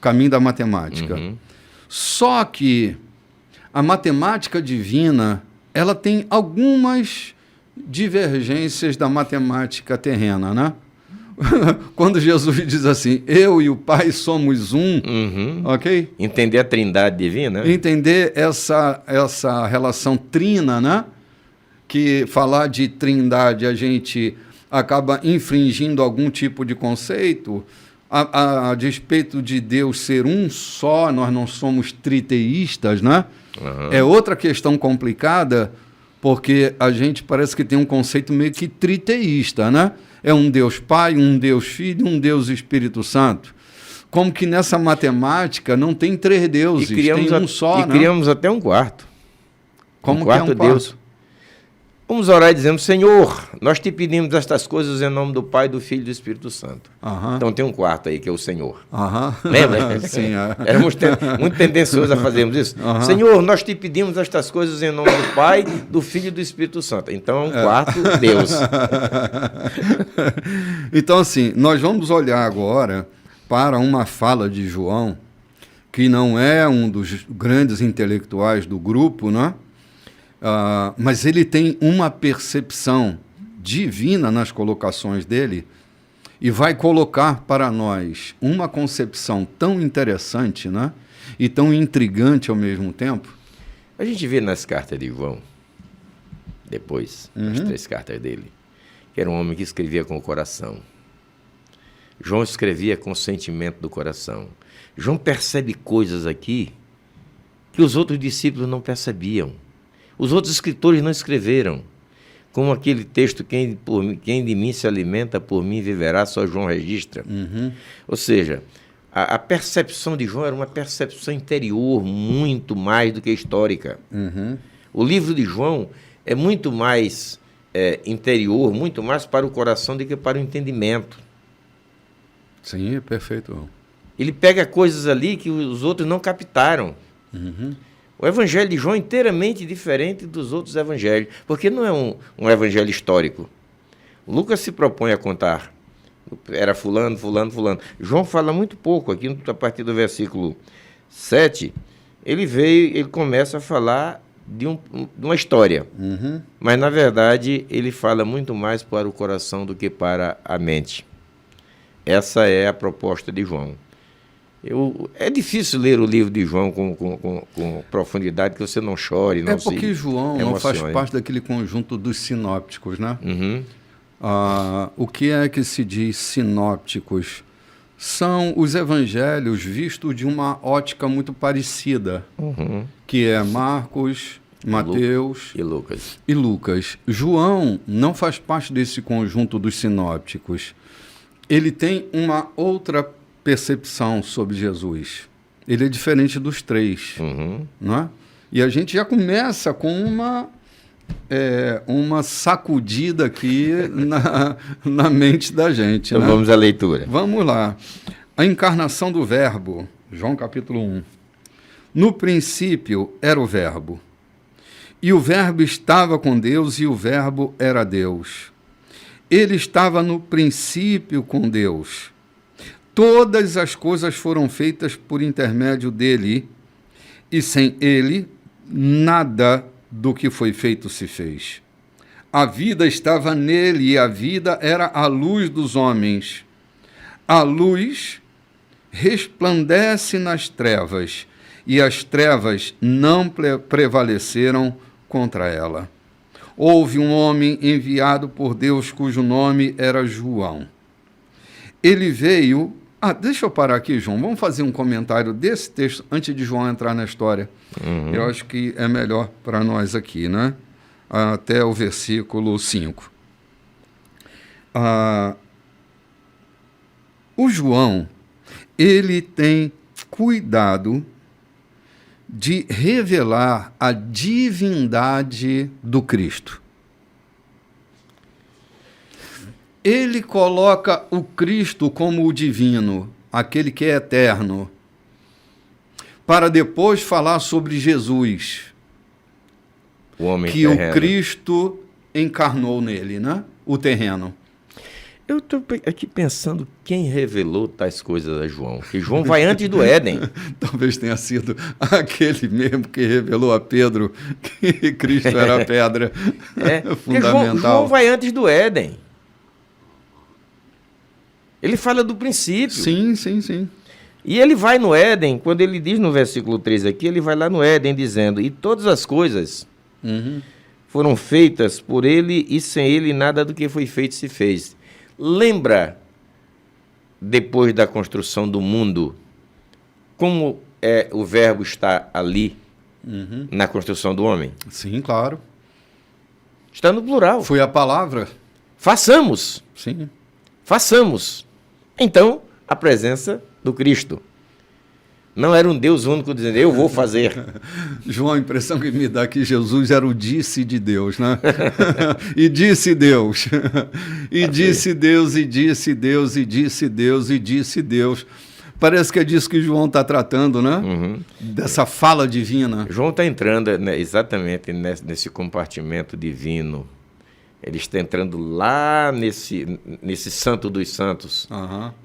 S1: Caminho da matemática. Só que a matemática divina, ela tem algumas divergências da matemática terrena, né? Quando Jesus diz assim, eu e o Pai somos um, ok?
S2: Entender a trindade divina.
S1: Entender essa relação trina, né? Que falar de trindade a gente acaba infringindo algum tipo de conceito, a despeito de Deus ser um só, nós não somos triteístas, né? É outra questão complicada, porque a gente parece que tem um conceito meio que triteísta, né? É um Deus Pai, um Deus Filho, um Deus Espírito Santo. Como que nessa matemática não tem três deuses, tem um só, né?
S2: E criamos até um quarto.
S1: Como
S2: um quarto
S1: que é um quarto?
S2: Deus. Vamos orar dizendo, Senhor, nós te pedimos estas coisas em nome do Pai, do Filho e do Espírito Santo. Então tem um quarto aí, que é o Senhor. Lembra?
S1: Sim,
S2: Éramos muito tendenciosos a fazermos isso. Senhor, nós te pedimos estas coisas em nome do Pai, do Filho e do Espírito Santo. Então é um quarto Deus.
S1: Então, assim, nós vamos olhar agora para uma fala de João, que não é um dos grandes intelectuais do grupo, né? Mas ele tem uma percepção divina nas colocações dele, e vai colocar para nós uma concepção tão interessante, né? E tão intrigante ao mesmo tempo.
S2: A gente vê nas cartas de João, depois, as 3 cartas dele, que era um homem que escrevia com o coração. João escrevia com o sentimento do coração. João percebe coisas aqui que os outros discípulos não percebiam. Os outros escritores não escreveram. Como aquele texto, quem de mim se alimenta, por mim viverá, só João registra. Ou seja, a percepção de João era uma percepção interior, muito mais do que histórica. O livro de João é muito mais interior, muito mais para o coração do que para o entendimento.
S1: Sim, é perfeito.
S2: Ele pega coisas ali que os outros não captaram. O evangelho de João é inteiramente diferente dos outros evangelhos, porque não é um evangelho histórico. Lucas se propõe a contar, era fulano, fulano, fulano. João fala muito pouco, aqui a partir do versículo 7, ele começa a falar de uma história, mas na verdade ele fala muito mais para o coração do que para a mente. Essa é a proposta de João. É difícil ler o livro de João com profundidade, que você não chore, não se
S1: É porque João não faz
S2: emocione.
S1: parte daquele conjunto dos sinópticos, né? O que é que se diz sinópticos? São os evangelhos vistos de uma ótica muito parecida, que é Marcos, Mateus
S2: E
S1: e Lucas. João não faz parte desse conjunto dos sinópticos. Ele tem uma outra percepção sobre Jesus. Ele é diferente dos 3, não é? E a gente já começa com uma sacudida aqui na mente da gente.
S2: Então
S1: né?
S2: vamos à leitura.
S1: Vamos lá. A encarnação do Verbo, João capítulo 1. No princípio era o Verbo, e o Verbo estava com Deus, e o Verbo era Deus. Ele estava no princípio com Deus. Todas as coisas foram feitas por intermédio dele, e sem ele, nada do que foi feito se fez. A vida estava nele, e a vida era a luz dos homens. A luz resplandece nas trevas, e as trevas não prevaleceram contra ela. Houve um homem enviado por Deus, cujo nome era João. Ele veio... deixa eu parar aqui, João. Vamos fazer um comentário desse texto antes de João entrar na história. Eu acho que é melhor para nós aqui, né? Até o versículo 5. O João, ele tem cuidado de revelar a divindade do Cristo. Ele coloca o Cristo como o divino, aquele que é eterno, para depois falar sobre Jesus,
S2: O homem
S1: que
S2: terreno.
S1: o Cristo encarnou nele, né? O terreno.
S2: Eu estou aqui pensando quem revelou tais coisas a João. Que João vai antes do Éden.
S1: Talvez tenha sido aquele mesmo que revelou a Pedro que Cristo era a pedra fundamental.
S2: João vai antes do Éden. Ele fala do princípio.
S1: Sim, sim, sim.
S2: E ele vai no Éden, quando ele diz no versículo 3 aqui, ele vai lá no Éden dizendo, e todas as coisas foram feitas por ele, e sem ele nada do que foi feito se fez. Lembra, depois da construção do mundo, como o verbo está ali, na construção do homem?
S1: Sim, claro.
S2: Está no plural.
S1: Foi a palavra.
S2: Façamos.
S1: Sim.
S2: Façamos. Então, a presença do Cristo. Não era um Deus único dizendo, eu vou fazer.
S1: João, a impressão que me dá que Jesus era o disse de Deus, né? E disse Deus. E disse Deus, e disse Deus, e disse Deus, e disse Deus. Parece que é disso que João está tratando, né? Dessa fala divina.
S2: João está entrando exatamente nesse compartimento divino. Ele está entrando lá nesse santo dos santos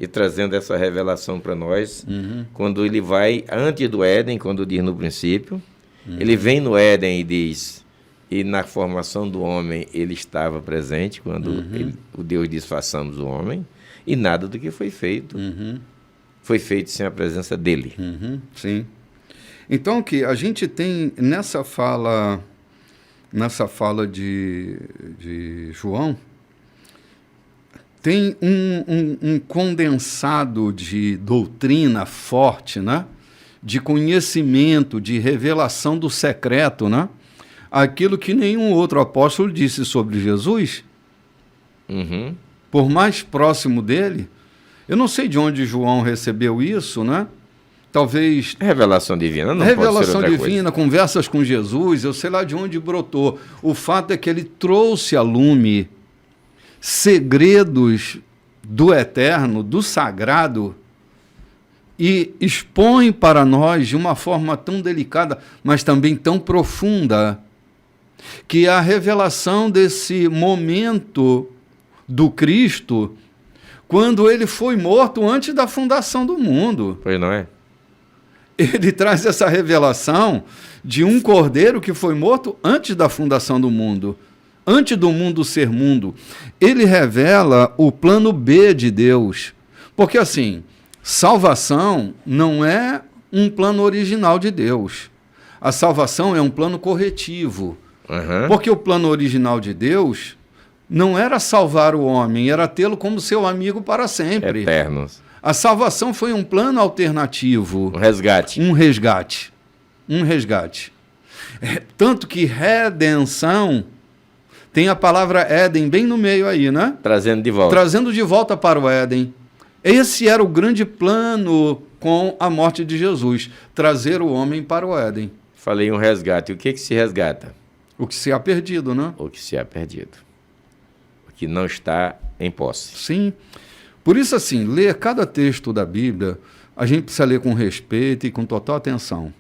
S2: e trazendo essa revelação para nós. Quando ele vai antes do Éden, quando diz no princípio, ele vem no Éden e diz, E na formação do homem ele estava presente quando o Deus disse façamos o homem, e nada do que foi feito foi feito sem a presença dele.
S1: Sim. Então, que a gente tem nessa fala de João, tem um condensado de doutrina forte, né? De conhecimento, de revelação do secreto, né? Aquilo que nenhum outro apóstolo disse sobre Jesus, por mais próximo dele. Eu não sei de onde João recebeu isso, né? Talvez...
S2: Revelação divina, não
S1: revelação
S2: pode ser outra
S1: divina,
S2: coisa.
S1: conversas com Jesus, eu sei lá de onde brotou. O fato é que ele trouxe a lume segredos do eterno, do sagrado, e expõe para nós de uma forma tão delicada, mas também tão profunda, que a revelação desse momento do Cristo, quando ele foi morto antes da fundação do mundo.
S2: Pois não é?
S1: Ele traz essa revelação de um cordeiro que foi morto antes da fundação do mundo, antes do mundo ser mundo. Ele revela o plano B de Deus. Porque, assim, salvação não é um plano original de Deus. A salvação é um plano corretivo. Porque o plano original de Deus não era salvar o homem, era tê-lo como seu amigo para sempre.
S2: Eternos.
S1: A salvação foi um plano alternativo.
S2: Um resgate.
S1: Um resgate. Um resgate. Tanto que redenção tem a palavra Éden bem no meio aí, né?
S2: Trazendo de volta.
S1: Trazendo de volta para o Éden. Esse era o grande plano com a morte de Jesus. Trazer o homem para o Éden.
S2: Falei um resgate. O que se resgata?
S1: O que se há perdido, né?
S2: O que se há perdido. O que não está em posse.
S1: Sim. Por isso, assim, ler cada texto da Bíblia, a gente precisa ler com respeito e com total atenção.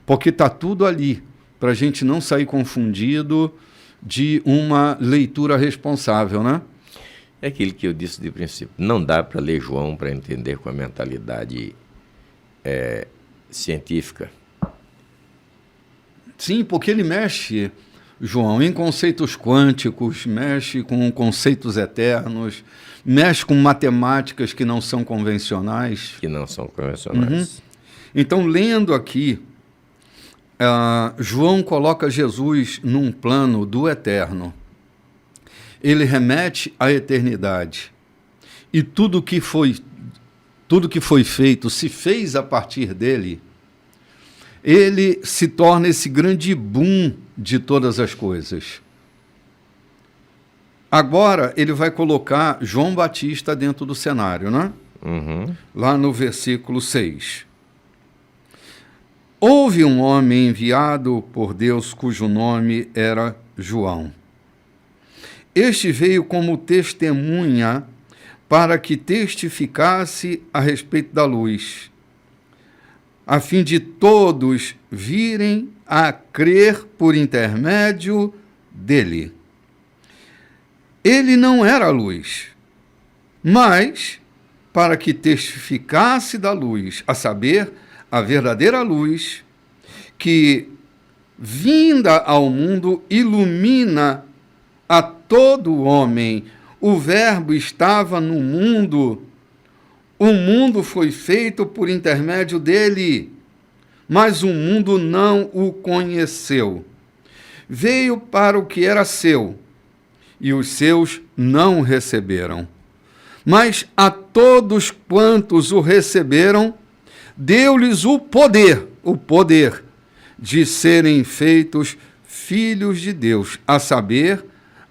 S1: Porque está tudo ali, para a gente não sair confundido de uma leitura responsável, né?
S2: É aquilo que eu disse de princípio. Não dá para ler João para entender com a mentalidade científica.
S1: Sim, porque ele mexe, João, em conceitos quânticos, mexe com conceitos eternos, mexe com matemáticas que não são convencionais.
S2: Que não são convencionais.
S1: Então, lendo aqui, João coloca Jesus num plano do eterno. Ele remete à eternidade. E tudo que foi feito se fez a partir dele. Ele se torna esse grande boom de todas as coisas. Agora, ele vai colocar João Batista dentro do cenário, né? Lá no versículo 6. Houve um homem enviado por Deus cujo nome era João. Este veio como testemunha para que testificasse a respeito da luz, a fim de todos virem a crer por intermédio dele. Ele não era a luz, mas para que testificasse da luz, a saber, a verdadeira luz, que, vinda ao mundo, ilumina a todo homem. O Verbo estava no mundo, o mundo foi feito por intermédio dele, mas o mundo não o conheceu. Veio para o que era seu, e os seus não o receberam. Mas a todos quantos o receberam, deu-lhes o poder de serem feitos filhos de Deus, a saber,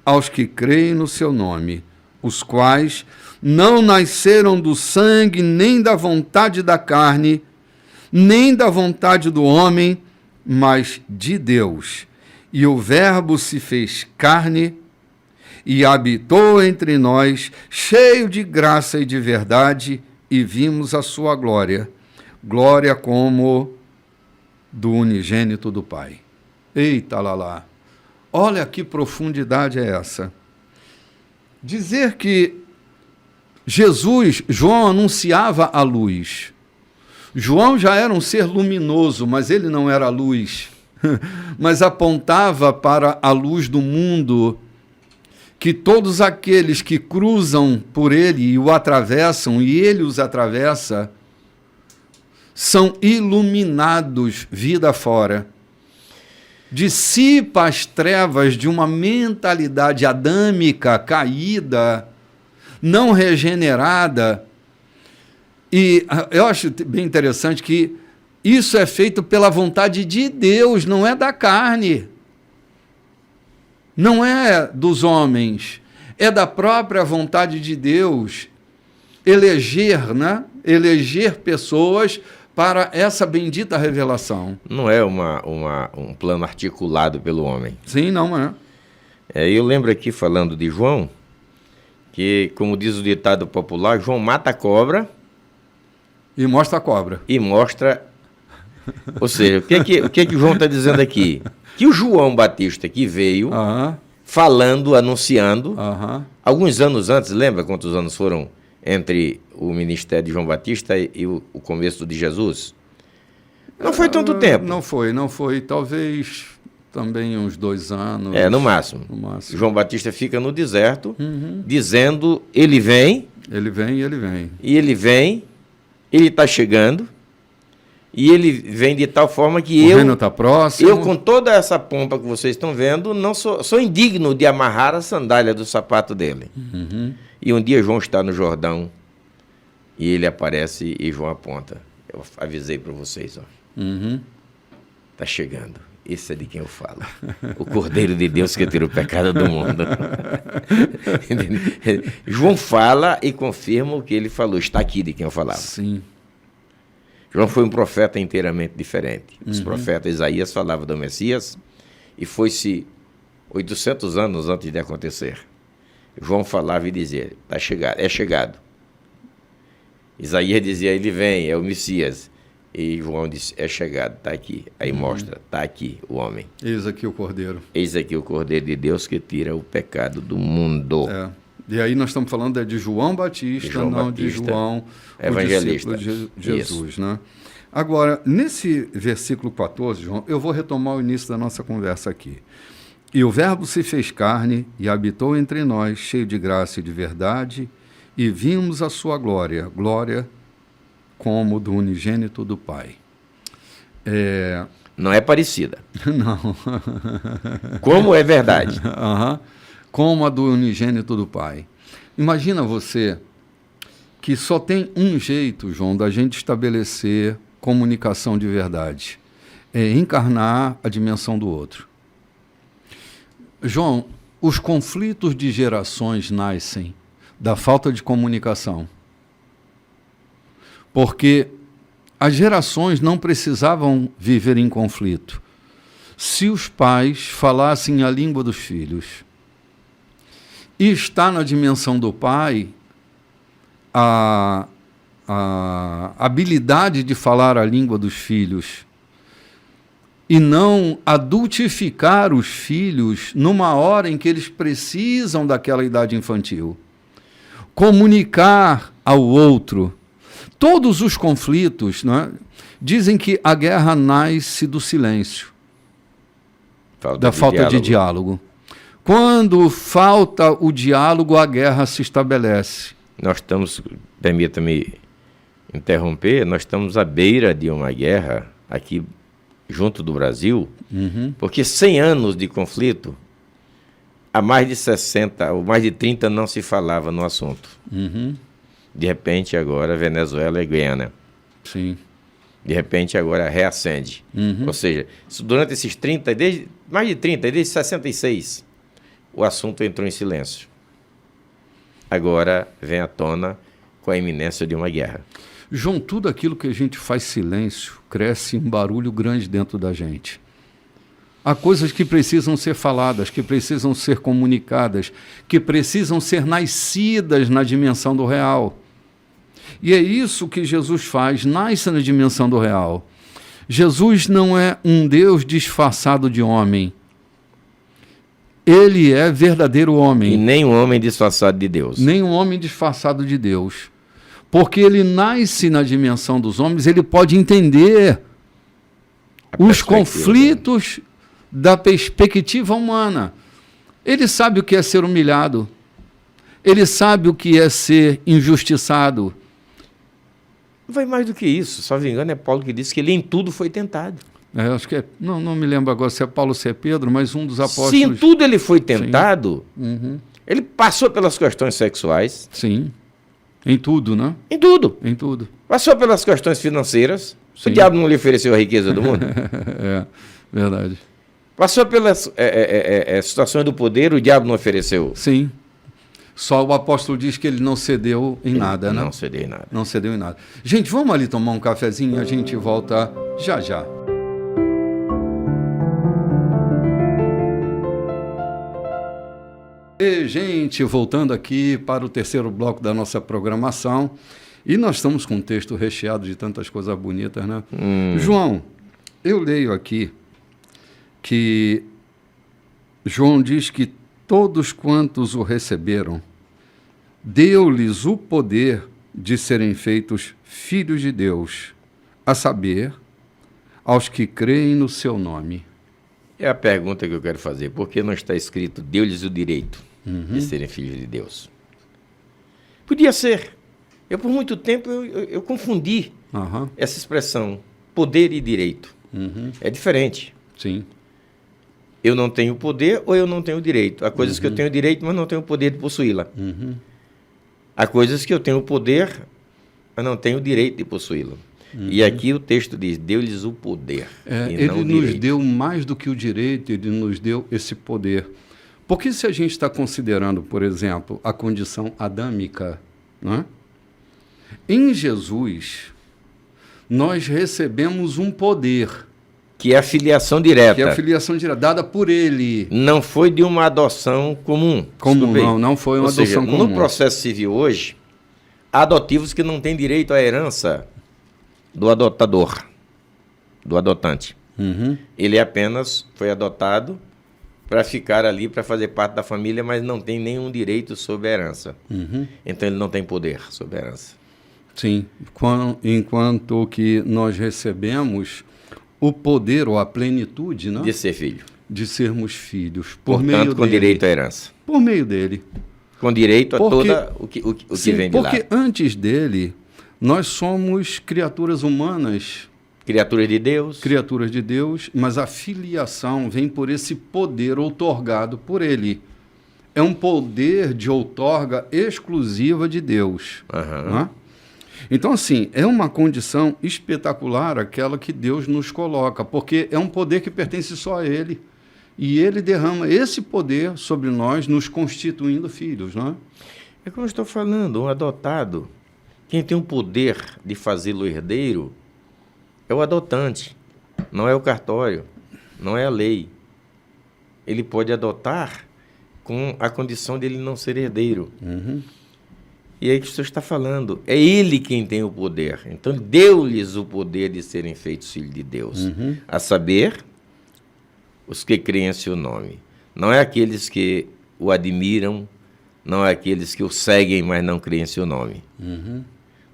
S1: aos que creem no seu nome, os quais não nasceram do sangue, nem da vontade da carne, nem da vontade do homem, mas de Deus. E o Verbo se fez carne e habitou entre nós, cheio de graça e de verdade, e vimos a sua glória, glória como do unigênito do Pai. Eita, lá. Olha que profundidade é essa. Dizer que João anunciava a luz. João já era um ser luminoso, mas ele não era a luz. mas apontava para a luz do mundo, que todos aqueles que cruzam por ele e o atravessam, e ele os atravessa, são iluminados vida fora. Dissipa as trevas de uma mentalidade adâmica, caída, não regenerada. E eu acho bem interessante que isso é feito pela vontade de Deus, não é da carne. Não é dos homens. É da própria vontade de Deus eleger, né? Eleger pessoas para essa bendita revelação.
S2: Não é um plano articulado pelo homem.
S1: Sim, não é.
S2: Eu lembro aqui, falando de João, que, como diz o ditado popular, João mata a cobra...
S1: E mostra a cobra.
S2: E mostra... Ou seja, o que João está dizendo aqui? Que o João Batista que veio falando, anunciando, alguns anos antes, lembra quantos anos foram entre o ministério de João Batista e o começo de Jesus? Não foi tanto tempo.
S1: Não foi. Talvez também uns 2 anos.
S2: No máximo. João Batista fica no deserto, dizendo, ele vem.
S1: Ele vem.
S2: E ele vem, ele está chegando. E ele vem de tal forma que
S1: o reino está próximo.
S2: Eu, com toda essa pompa que vocês estão vendo, não sou indigno de amarrar a sandália do sapato dele. E um dia João está no Jordão e ele aparece e João aponta. Eu avisei para vocês, ó. Está chegando. Esse é de quem eu falo. O Cordeiro de Deus que tira o pecado do mundo. João fala e confirma o que ele falou. Está aqui de quem eu falava.
S1: Sim.
S2: João foi um profeta inteiramente diferente. Os profetas Isaías falavam do Messias e foi-se 800 anos antes de acontecer. João falava e dizia, tá chegado, é chegado. Isaías dizia, ele vem, é o Messias. E João disse, é chegado, está aqui. Aí mostra, está aqui o homem.
S1: Eis aqui o Cordeiro.
S2: Eis aqui o Cordeiro de Deus que tira o pecado do mundo.
S1: E aí nós estamos falando de João Batista, de João,
S2: evangelista,
S1: o discípulo de Jesus. Né? Agora, nesse versículo 14, João, eu vou retomar o início da nossa conversa aqui. E o Verbo se fez carne e habitou entre nós, cheio de graça e de verdade, e vimos a sua glória, glória como do unigênito do Pai.
S2: Não é parecida.
S1: Não.
S2: Como é verdade.
S1: Como a do unigênito do Pai. Imagina você que só tem um jeito, João, da gente estabelecer comunicação de verdade. É encarnar a dimensão do outro. João, os conflitos de gerações nascem da falta de comunicação. Porque as gerações não precisavam viver em conflito se os pais falassem a língua dos filhos. E está na dimensão do pai a habilidade de falar a língua dos filhos e não adultificar os filhos numa hora em que eles precisam daquela idade infantil. Comunicar ao outro. Todos os conflitos, né, dizem que a guerra nasce do silêncio, da falta de diálogo. Quando falta o diálogo, a guerra se estabelece.
S2: Nós estamos, permita-me interromper, nós estamos à beira de uma guerra aqui junto do Brasil, porque 100 anos de conflito, há mais de 60 ou mais de 30 não se falava no assunto. De repente agora Venezuela e Guiana.
S1: Sim.
S2: De repente agora reacende. Ou seja, durante esses 30, mais de 30, desde 66, o assunto entrou em silêncio. Agora vem à tona com a iminência de uma guerra.
S1: João, tudo aquilo que a gente faz silêncio, cresce um barulho grande dentro da gente. Há coisas que precisam ser faladas, que precisam ser comunicadas, que precisam ser nascidas na dimensão do real. E é isso que Jesus faz, nasce na dimensão do real. Jesus não é um Deus disfarçado de homem. Ele é verdadeiro homem.
S2: E nem um homem disfarçado de Deus.
S1: Nem um homem disfarçado de Deus. Porque ele nasce na dimensão dos homens, ele pode entender os conflitos da perspectiva humana. Ele sabe o que é ser humilhado. Ele sabe o que é ser injustiçado.
S2: Vai mais do que isso. Só me engano, é Paulo que disse que ele em tudo foi tentado.
S1: Acho que não me lembro agora se é Paulo ou se é Pedro, mas um dos apóstolos...
S2: Se em tudo ele foi tentado,
S1: Uhum.
S2: ele passou pelas questões sexuais.
S1: Sim. Em tudo, né?
S2: Em tudo.
S1: Em tudo.
S2: Passou pelas questões financeiras.
S1: Sim.
S2: O diabo não lhe ofereceu a riqueza do mundo.
S1: É, verdade.
S2: Passou pelas situações do poder, o diabo não ofereceu.
S1: Sim. Só o apóstolo diz que ele não cedeu em nada, né?
S2: Não cedeu em nada.
S1: Não cedeu em nada. Gente, vamos ali tomar um cafezinho e a gente volta já já. E, gente, voltando aqui para o terceiro bloco da nossa programação. E nós estamos com um texto recheado de tantas coisas bonitas, né? João, eu leio aqui que João diz que todos quantos o receberam, deu-lhes o poder de serem feitos filhos de Deus, a saber, aos que creem no seu nome.
S2: É a pergunta que eu quero fazer. Por que não está escrito deu-lhes o direito de serem filhos de Deus? Podia ser. Eu, por muito tempo, eu confundi essa expressão, poder e direito. É diferente.
S1: Sim.
S2: Eu não tenho poder ou eu não tenho direito. Há coisas que eu tenho direito, mas não tenho poder de possuí-la. Há coisas que eu tenho poder, mas não tenho direito de possuí-la. E aqui o texto diz, deu-lhes o poder e
S1: ele
S2: não o
S1: nos
S2: direito.
S1: deu mais do que o direito, ele nos deu esse poder. Porque se a gente está considerando, por exemplo, a condição adâmica, né? Em Jesus, nós recebemos um poder,
S2: Que é a filiação direta.
S1: que é a filiação direta, dada por ele.
S2: Não foi de uma adoção comum.
S1: Comum,
S2: Tudo bem.
S1: não foi uma
S2: Ou seja,
S1: adoção comum.
S2: no processo civil hoje, há adotivos que não têm direito à herança do adotador, do adotante. Ele apenas foi adotado para ficar ali, para fazer parte da família, mas não tem nenhum direito sobre a herança. Então ele não tem poder sobre a herança.
S1: Sim, enquanto que nós recebemos o poder ou a plenitude, né?
S2: De ser filho.
S1: De sermos filhos, por meio
S2: Portanto, com
S1: dele.
S2: direito à herança.
S1: Por meio dele.
S2: Com direito a
S1: Porque-
S2: toda o que
S1: Sim,
S2: vem de lá.
S1: porque antes dele, nós somos criaturas humanas,
S2: Criaturas de Deus.
S1: criaturas de Deus, mas a filiação vem por esse poder outorgado por ele. É um poder de outorga exclusiva de Deus. Né? Então, assim, é uma condição espetacular aquela que Deus nos coloca, porque é um poder que pertence só a Ele. E Ele derrama esse poder sobre nós, nos constituindo filhos, não é?
S2: É como eu estou falando, um adotado, quem tem o poder de fazê-lo herdeiro é o adotante, não é o cartório, não é a lei. Ele pode adotar com a condição de ele não ser herdeiro. E aí que o senhor está falando, é ele quem tem o poder. Então, deu-lhes o poder de serem feitos filhos de Deus. A saber, os que creem em seu nome. Não é aqueles que o admiram, não é aqueles que o seguem, mas não creem em seu nome.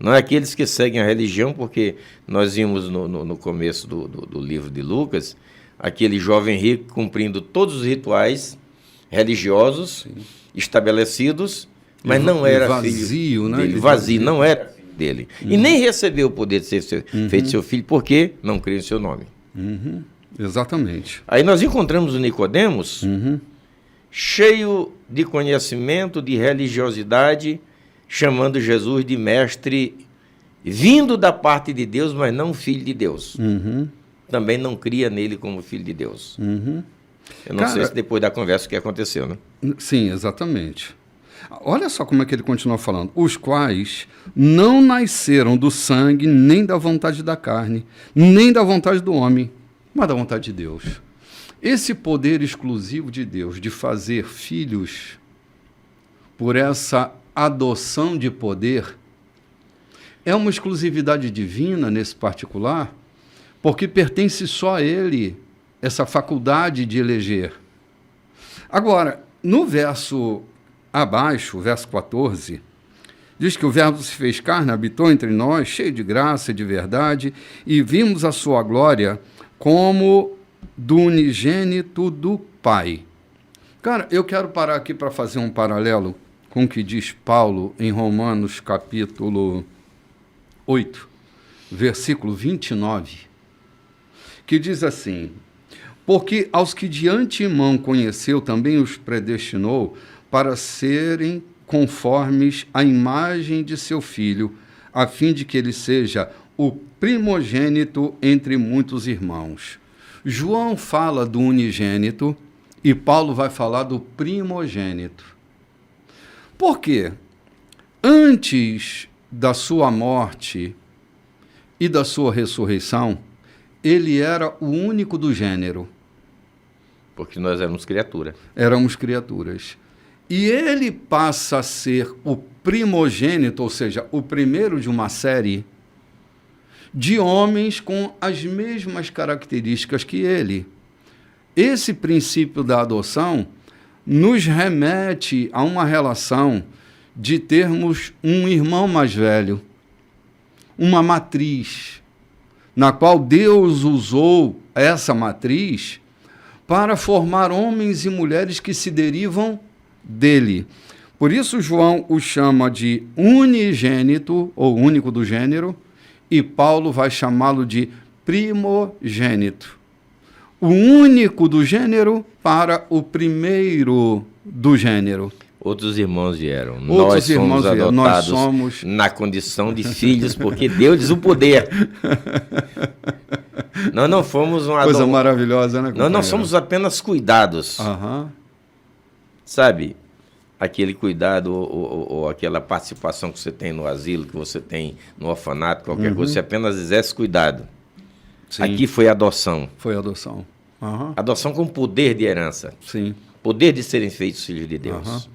S2: Não é aqueles que seguem a religião, porque nós vimos no começo do livro de Lucas, aquele jovem rico cumprindo todos os rituais religiosos estabelecidos, mas não era
S1: vazio,
S2: filho
S1: né?
S2: dele, vazio, não era filho dele. E nem recebeu o poder de ser feito seu filho, porque não crê em seu nome.
S1: Exatamente.
S2: Aí nós encontramos o Nicodemos, cheio de conhecimento, de religiosidade, chamando Jesus de mestre, vindo da parte de Deus, mas não filho de Deus. Também não cria nele como filho de Deus. Eu não sei se depois da conversa o que aconteceu, né?
S1: Sim, exatamente. Olha só como é que ele continua falando. Os quais não nasceram do sangue, nem da vontade da carne, nem da vontade do homem, mas da vontade de Deus. Esse poder exclusivo de Deus de fazer filhos por essa adoção de poder é uma exclusividade divina nesse particular, porque pertence só a ele essa faculdade de eleger. Agora, no verso abaixo, verso 14, diz que o Verbo se fez carne, habitou entre nós, cheio de graça e de verdade, e vimos a sua glória como do unigênito do Pai. Cara, eu quero parar aqui para fazer um paralelo com o que diz Paulo em Romanos capítulo 8, versículo 29, que diz assim: porque aos que de antemão conheceu, também os predestinou para serem conformes à imagem de seu Filho, a fim de que ele seja o primogênito entre muitos irmãos. João fala do unigênito e Paulo vai falar do primogênito. Por quê? Antes da sua morte e da sua ressurreição, ele era o único do gênero.
S2: Porque nós éramos criatura.
S1: Éramos criaturas. E ele passa a ser o primogênito, ou seja, o primeiro de uma série de homens com as mesmas características que ele. Esse princípio da adoção nos remete a uma relação de termos um irmão mais velho, uma matriz, na qual Deus usou essa matriz para formar homens e mulheres que se derivam dele. Por isso João o chama de unigênito, ou único do gênero, e Paulo vai chamá-lo de primogênito. O único do gênero para o primeiro do gênero.
S2: Outros irmãos vieram.
S1: Outros irmãos
S2: adotados
S1: nós somos
S2: na condição de filhos, porque deu-lhes o poder. Nós não fomos uma
S1: coisa maravilhosa, né, companheiro?
S2: Nós não somos apenas cuidados. Sabe? Aquele cuidado ou aquela participação que você tem no asilo, que você tem no orfanato, qualquer coisa, você apenas exerce cuidado. Sim. Aqui foi adoção.
S1: Foi adoção.
S2: Adoção com poder de herança.
S1: Sim.
S2: Poder de serem feitos filhos de Deus.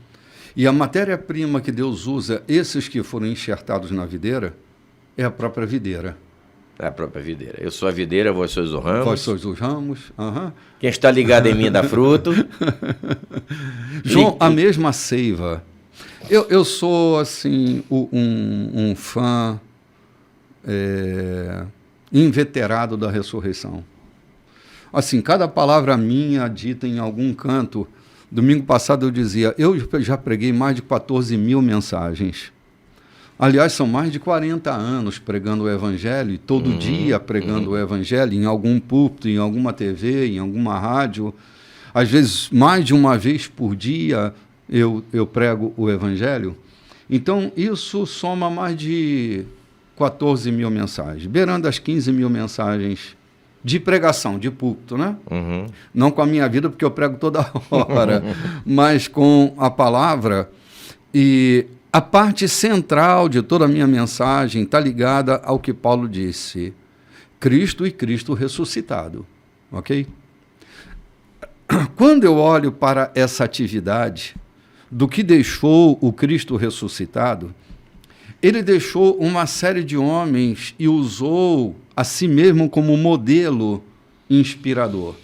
S1: E a matéria-prima que Deus usa, esses que foram enxertados na videira, é a própria videira.
S2: É a própria videira. Eu sou a videira, vós sois o ramo.
S1: Vós sois os ramos.
S2: Quem está ligado em mim dá fruto.
S1: João, a mesma seiva. Eu sou, assim, um fã inveterado da ressurreição. Assim, cada palavra minha dita em algum canto. Domingo passado eu dizia, eu já preguei mais de 14 mil mensagens. Aliás, são mais de 40 anos pregando o Evangelho, e todo dia pregando o Evangelho, em algum púlpito, em alguma TV, em alguma rádio. Às vezes, mais de uma vez por dia, eu prego o Evangelho. Então, isso soma mais de 14 mil mensagens, beirando as 15 mil mensagens de pregação, de púlpito, né? Não com a minha vida, porque eu prego toda hora, mas com a palavra. E a parte central de toda a minha mensagem está ligada ao que Paulo disse: Cristo e Cristo ressuscitado, ok? Quando eu olho para essa atividade do que deixou o Cristo ressuscitado, ele deixou uma série de homens e usou a si mesmo como modelo inspirador.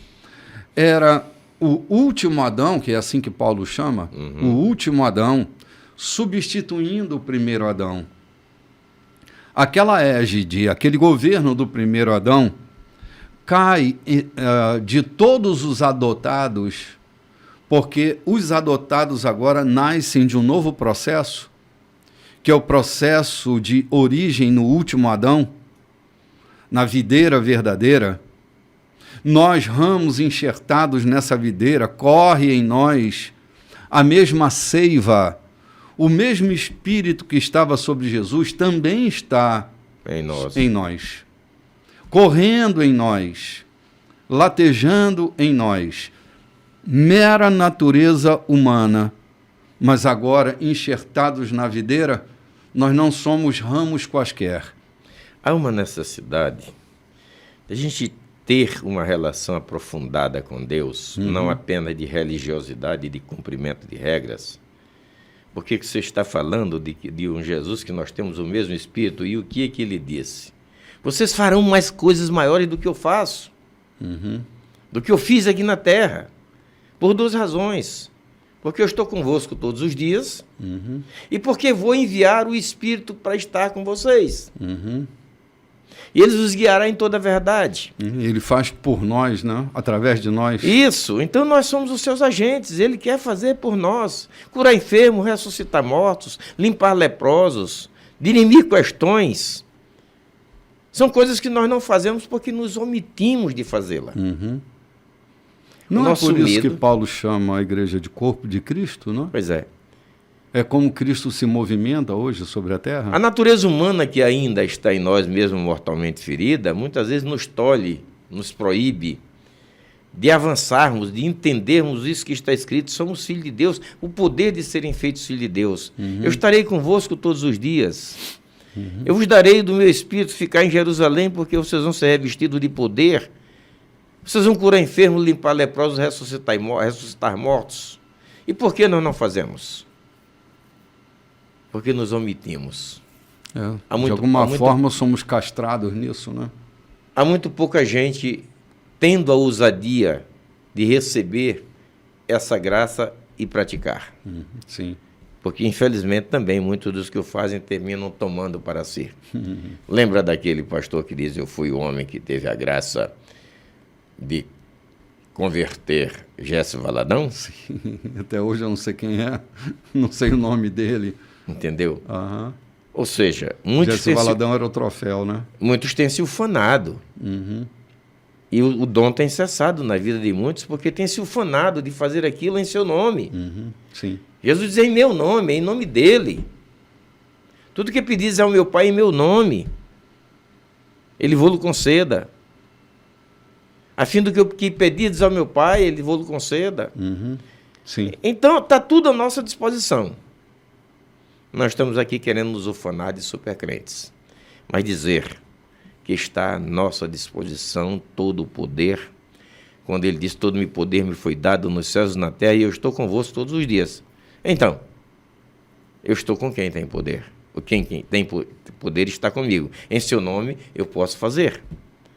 S1: Era o último Adão, que é assim que Paulo chama, o último Adão, substituindo o primeiro Adão. Aquela égide, aquele governo do primeiro Adão, cai de todos os adotados, porque os adotados agora nascem de um novo processo, que é o processo de origem no último Adão, na videira verdadeira. Nós, ramos enxertados nessa videira, corre em nós a mesma seiva. O mesmo Espírito que estava sobre Jesus também está em nós, correndo em nós, latejando em nós. Mera natureza humana, mas agora, enxertados na videira, nós não somos ramos quaisquer.
S2: Há uma necessidade de a gente ter uma relação aprofundada com Deus, não apenas de religiosidade e de cumprimento de regras. Porque você está falando de um Jesus que nós temos o mesmo Espírito, e o que é que ele disse? Vocês farão mais coisas maiores do que eu faço, do que eu fiz aqui na terra, por duas razões. Porque eu estou convosco todos os dias, e porque vou enviar o Espírito para estar com vocês. E Ele os guiará em toda a verdade.
S1: Ele faz por nós, né? Através de nós.
S2: Isso. Então nós somos os seus agentes. Ele quer fazer por nós. Curar enfermos, ressuscitar mortos, limpar leprosos, dirimir questões. São coisas que nós não fazemos porque nos omitimos de fazê-la.
S1: Não é por isso que Paulo chama a igreja de corpo de Cristo, não?
S2: Pois é.
S1: É como Cristo se movimenta hoje sobre a terra?
S2: A natureza humana que ainda está em nós, mesmo mortalmente ferida, muitas vezes nos tolhe, nos proíbe de avançarmos, de entendermos isso que está escrito. Somos filhos de Deus, o poder de serem feitos filhos de Deus. Eu estarei convosco todos os dias. Eu vos darei do meu espírito ficar em Jerusalém, porque vocês vão ser revestidos de poder. Vocês vão curar enfermos, limpar leprosos, ressuscitar mortos. E por que nós não fazemos? Porque nos omitimos.
S1: De alguma forma somos castrados nisso, né?
S2: Há muito pouca gente tendo a ousadia de receber essa graça e praticar.
S1: Sim.
S2: Porque, infelizmente, também muitos dos que o fazem terminam tomando para si. Lembra daquele pastor que diz: eu fui o homem que teve a graça de converter Jesse Valadão?
S1: Sim. Até hoje eu não sei quem é, não sei o nome dele.
S2: Entendeu? Ou seja, muitos
S1: Jesse Valadão era o troféu, né?
S2: Muitos têm se ufanado. E o dom tem cessado na vida de muitos porque tem se ufanado de fazer aquilo em seu nome.
S1: Sim.
S2: Jesus diz: em meu nome, é em nome dele. Tudo que pedis ao meu Pai em meu nome, ele vou-lo conceda. A fim do que pedis ao meu Pai, ele vou-lo conceda.
S1: Sim.
S2: Então, está tudo à nossa disposição. Nós estamos aqui querendo nos ufanar de supercrentes, mas dizer que está à nossa disposição todo o poder, quando ele diz: todo o poder me foi dado nos céus e na terra, e eu estou convosco todos os dias. Então, eu estou com quem tem poder. Quem tem poder está comigo. Em seu nome eu posso fazer,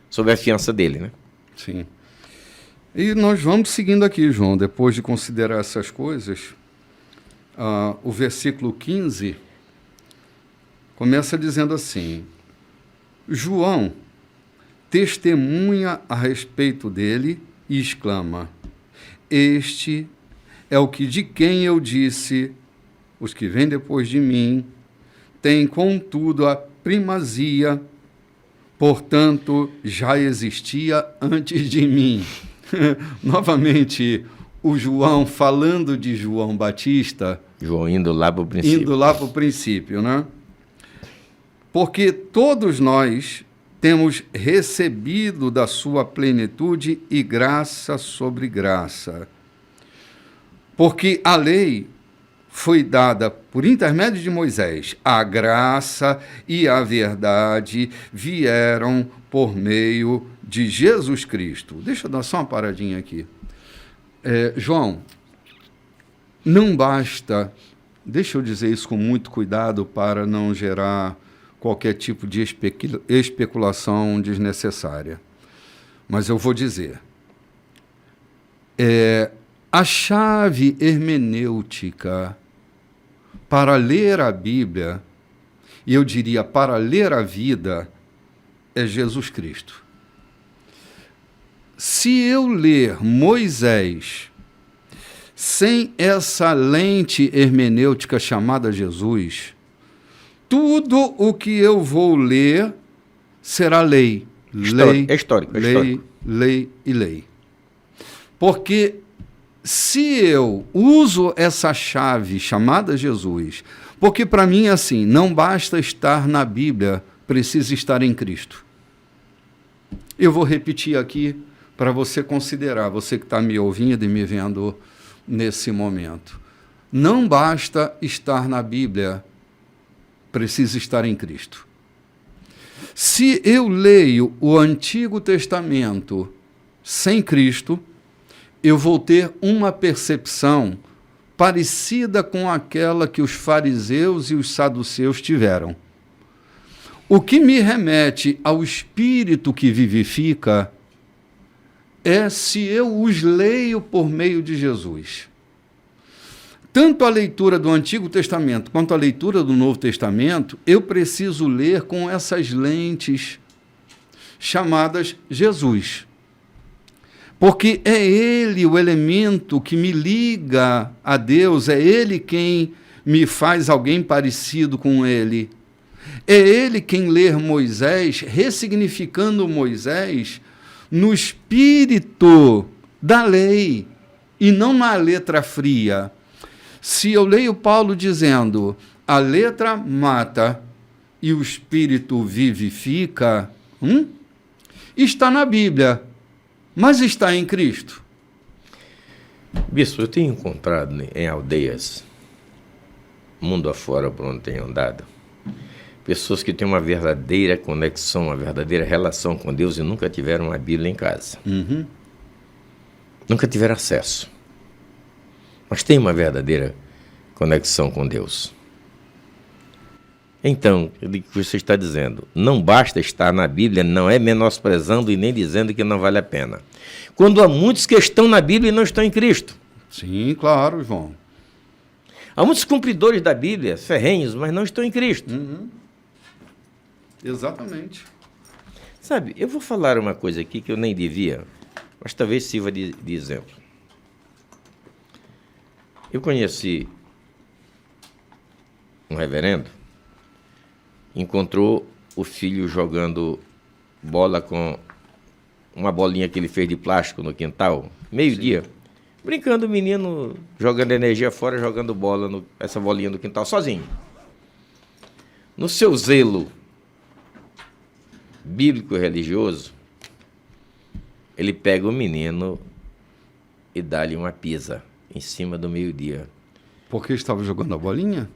S2: sob a fiança dele, né?
S1: Sim. E nós vamos seguindo aqui, João, depois de considerar essas coisas. O versículo 15 começa dizendo assim: João testemunha a respeito dele e exclama: este é o que de quem eu disse, os que vêm depois de mim têm contudo a primazia, portanto já existia antes de mim. Novamente, o João falando de João Batista.
S2: João indo lá para o princípio.
S1: Indo lá para o princípio, né? Porque todos nós temos recebido da sua plenitude e graça sobre graça. Porque a lei foi dada por intermédio de Moisés, a graça e a verdade vieram por meio de Jesus Cristo. Deixa eu dar só uma paradinha aqui. João, não basta, deixa eu dizer isso com muito cuidado para não gerar qualquer tipo de especulação desnecessária, mas eu vou dizer, a chave hermenêutica para ler a Bíblia, e eu diria para ler a vida, é Jesus Cristo. Se eu ler Moisés sem essa lente hermenêutica chamada Jesus, tudo o que eu vou ler será lei. Lei, lei e lei. Porque se eu uso essa chave chamada Jesus, porque para mim é assim, não basta estar na Bíblia, precisa estar em Cristo. Eu vou repetir aqui para você considerar, você que está me ouvindo e me vendo nesse momento. Não basta estar na Bíblia, precisa estar em Cristo. Se eu leio o Antigo Testamento sem Cristo, eu vou ter uma percepção parecida com aquela que os fariseus e os saduceus tiveram. O que me remete ao Espírito que vivifica é se eu os leio por meio de Jesus. Tanto a leitura do Antigo Testamento quanto a leitura do Novo Testamento, eu preciso ler com essas lentes chamadas Jesus. Porque é Ele o elemento que me liga a Deus, é Ele quem me faz alguém parecido com Ele. É Ele quem lê Moisés, ressignificando Moisés no espírito da lei e não na letra fria. Se eu leio Paulo dizendo a letra mata e o espírito vivifica, está na Bíblia, mas está em Cristo.
S2: Bispo, eu tenho encontrado em aldeias, mundo afora por onde tenho andado, pessoas que têm uma verdadeira conexão, uma verdadeira relação com Deus e nunca tiveram uma Bíblia em casa. Nunca tiveram acesso. Mas têm uma verdadeira conexão com Deus. Então, o que você está dizendo? Não basta estar na Bíblia, não é menosprezando e nem dizendo que não vale a pena. Quando há muitos que estão na Bíblia e não estão em Cristo.
S1: Sim, claro, João.
S2: Há muitos cumpridores da Bíblia, ferrenhos, mas não estão em Cristo.
S1: Exatamente.
S2: Sabe, eu vou falar uma coisa aqui que eu nem devia, mas talvez sirva de exemplo. Eu conheci um reverendo, encontrou o filho jogando bola com uma bolinha que ele fez de plástico no quintal, meio-dia, brincando, o menino jogando energia fora, jogando bola, essa bolinha no quintal, sozinho. No seu zelo bíblico e religioso, ele pega o menino e dá-lhe uma pisa em cima do meio-dia.
S1: Porque estava jogando a bolinha?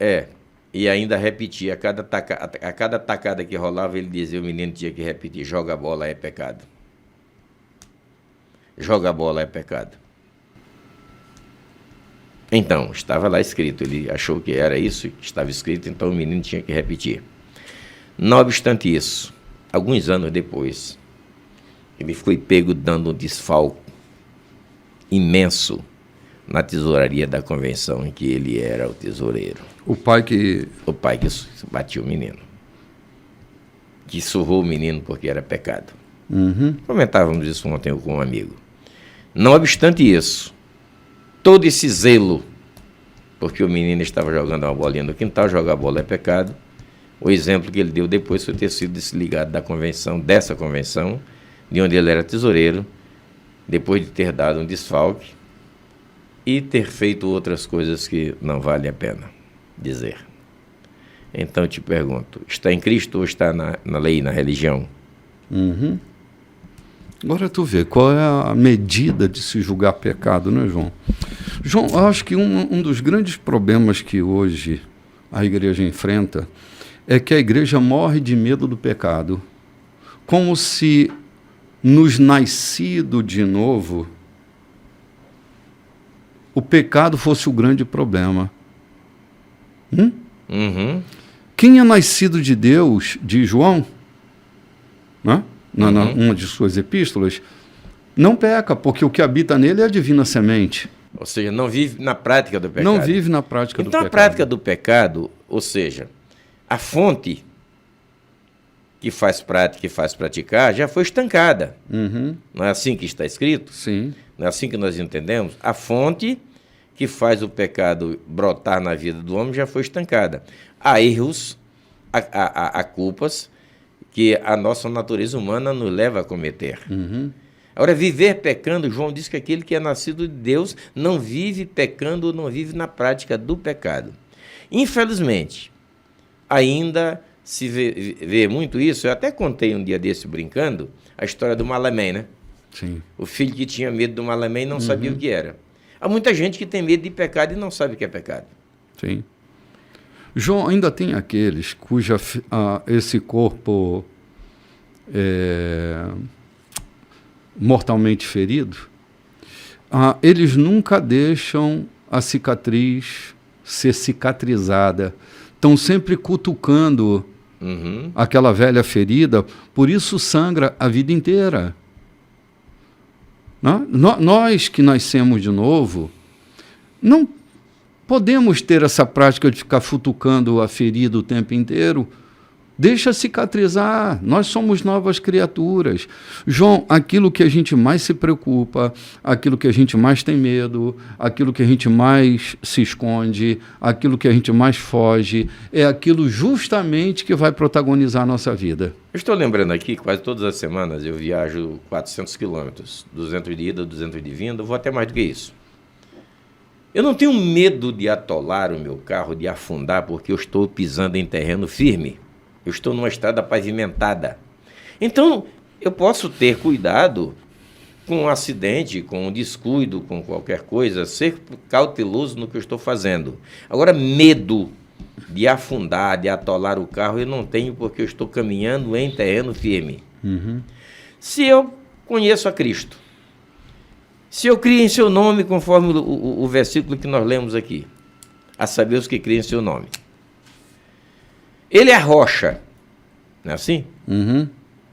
S2: E ainda repetia, a cada tacada que rolava, ele dizia, o menino tinha que repetir, joga a bola é pecado. Joga a bola é pecado. Então, estava lá escrito, ele achou que era isso que estava escrito, então o menino tinha que repetir. Não obstante isso, alguns anos depois, ele foi pego dando um desfalco imenso na tesouraria da convenção em que ele era o tesoureiro. O pai que batia o menino. Que surrou o menino porque era pecado. Comentávamos isso ontem com um amigo. Não obstante isso, todo esse zelo, porque o menino estava jogando uma bolinha no quintal, jogar bola é pecado. O exemplo que ele deu depois foi ter sido desligado da convenção, dessa convenção, de onde ele era tesoureiro, depois de ter dado um desfalque e ter feito outras coisas que não vale a pena dizer. Então eu te pergunto, está em Cristo ou está na lei, na religião?
S1: Agora tu vê, qual é a medida de se julgar pecado, né, João? João, eu acho que um dos grandes problemas que hoje a igreja enfrenta é que a igreja morre de medo do pecado, como se nos nascido de novo o pecado fosse o grande problema. Quem é nascido de Deus, diz João, né? Uma de suas epístolas, não peca, porque o que habita nele é a divina semente.
S2: Ou seja, não vive na prática do pecado.
S1: Não vive na prática do pecado.
S2: Então, a prática do pecado, ou seja, a fonte que faz prática, que faz praticar, já foi estancada. Não é assim que está escrito?
S1: Sim.
S2: Não é assim que nós entendemos? A fonte que faz o pecado brotar na vida do homem já foi estancada. Há erros, há culpas que a nossa natureza humana nos leva a cometer. Agora, viver pecando, João diz que aquele que é nascido de Deus não vive pecando, não vive na prática do pecado. Infelizmente, ainda se vê muito isso. Eu até contei um dia desse brincando a história do Malamém, né?
S1: Sim.
S2: O filho que tinha medo do Malamém não sabia o que era. Há muita gente que tem medo de pecado e não sabe o que é pecado.
S1: Sim. João, ainda tem aqueles cuja esse corpo é mortalmente ferido, eles nunca deixam a cicatriz ser cicatrizada. Estão sempre cutucando aquela velha ferida, por isso sangra a vida inteira. Nós que nascemos de novo, não podemos ter essa prática de ficar futucando a ferida o tempo inteiro, Deixa cicatrizar, nós somos novas criaturas. João, aquilo que a gente mais se preocupa, aquilo que a gente mais tem medo, aquilo que a gente mais se esconde, aquilo que a gente mais foge, é aquilo justamente que vai protagonizar a nossa vida.
S2: Eu estou lembrando aqui que quase todas as semanas eu viajo 400 quilômetros, 200 de ida, 200 de vinda, eu vou até mais do que isso. Eu não tenho medo de atolar o meu carro, de afundar, porque eu estou pisando em terreno firme. Eu estou numa estrada pavimentada. Então, eu posso ter cuidado com um acidente, com um descuido, com qualquer coisa, ser cauteloso no que eu estou fazendo. Agora, medo de afundar, de atolar o carro, eu não tenho, porque eu estou caminhando em terreno firme. Se eu conheço a Cristo, se eu crio em seu nome, conforme o versículo que nós lemos aqui, a saber os que criam em seu nome. Ele é a rocha, não é assim?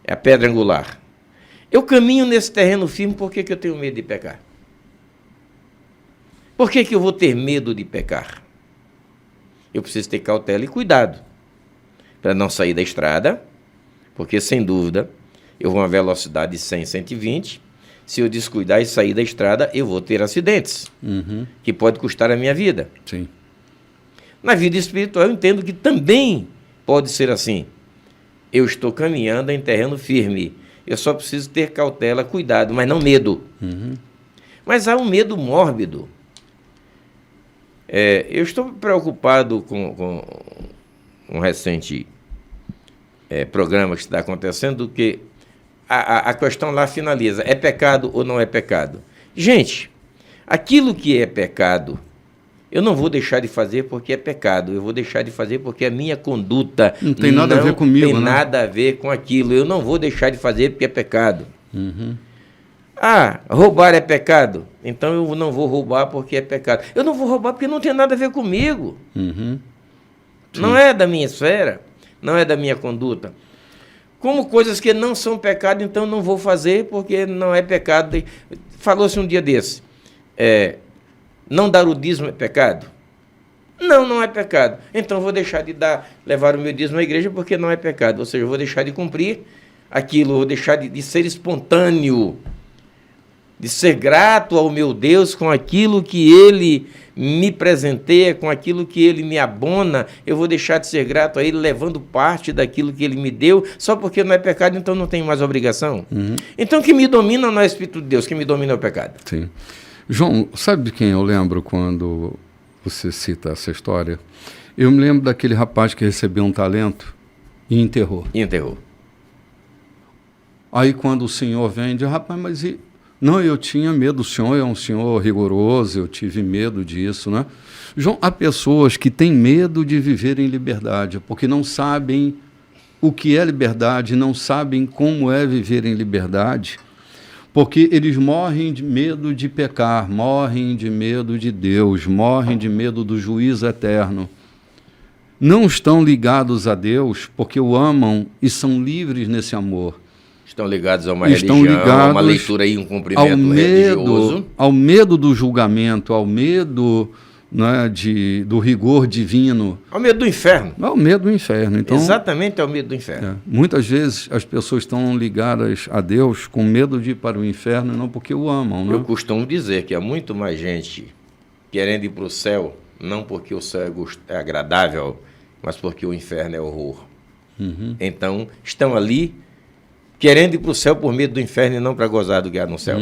S2: É a pedra angular. Eu caminho nesse terreno firme, por que eu tenho medo de pecar? Por que eu vou ter medo de pecar? Eu preciso ter cautela e cuidado para não sair da estrada, porque, sem dúvida, eu vou a uma velocidade de 100, 120. Se eu descuidar e sair da estrada, eu vou ter acidentes, que pode custar a minha vida.
S1: Sim.
S2: Na vida espiritual, eu entendo que também pode ser assim. Eu estou caminhando em terreno firme. Eu só preciso ter cautela, cuidado, mas não medo. Mas há um medo mórbido. Eu estou preocupado com um recente programa que está acontecendo, que a questão lá finaliza: é pecado ou não é pecado? Gente, aquilo que é pecado, eu não vou deixar de fazer porque é pecado. Eu vou deixar de fazer porque a minha conduta
S1: não tem nada a ver comigo,
S2: não tem nada a ver com aquilo. Eu não vou deixar de fazer porque é pecado. Roubar é pecado? Então eu não vou roubar porque é pecado. Eu não vou roubar porque não tem nada a ver comigo. Não é da minha esfera, não é da minha conduta. Como coisas que não são pecado, então não vou fazer porque não é pecado. Falou-se um dia desse, não dar o dízimo é pecado? Não é pecado. Então vou deixar de levar o meu dízimo à igreja porque não é pecado. Ou seja, eu vou deixar de cumprir aquilo, vou deixar de ser espontâneo, de ser grato ao meu Deus com aquilo que Ele me presenteia, com aquilo que Ele me abona. Eu vou deixar de ser grato a Ele, levando parte daquilo que Ele me deu, só porque não é pecado, então não tenho mais obrigação. Então, o que me domina não é o Espírito de Deus, o que me domina é o pecado.
S1: Sim. João, sabe de quem eu lembro quando você cita essa história? Eu me lembro daquele rapaz que recebeu um talento e enterrou. Aí quando o senhor vem, diz: rapaz, mas não, eu tinha medo, o senhor é um senhor rigoroso, eu tive medo disso, né? João, há pessoas que têm medo de viver em liberdade, porque não sabem o que é liberdade, não sabem como é viver em liberdade, porque eles morrem de medo de pecar, morrem de medo de Deus, morrem de medo do juízo eterno. Não estão ligados a Deus porque o amam e são livres nesse amor.
S2: Estão ligados a uma religião, a uma leitura e um cumprimento religioso.
S1: Ao medo do julgamento, ao medo, né, do rigor divino.
S2: Ao medo do inferno.
S1: Ao medo do inferno. Então,
S2: exatamente ao medo do inferno.
S1: Muitas vezes as pessoas estão ligadas a Deus com medo de ir para o inferno, não porque o amam. Né?
S2: Eu costumo dizer que há muito mais gente querendo ir para o céu, não porque o céu é agradável, mas porque o inferno é horror. Então, estão ali querendo ir para o céu por medo do inferno e não para gozar do que há no céu.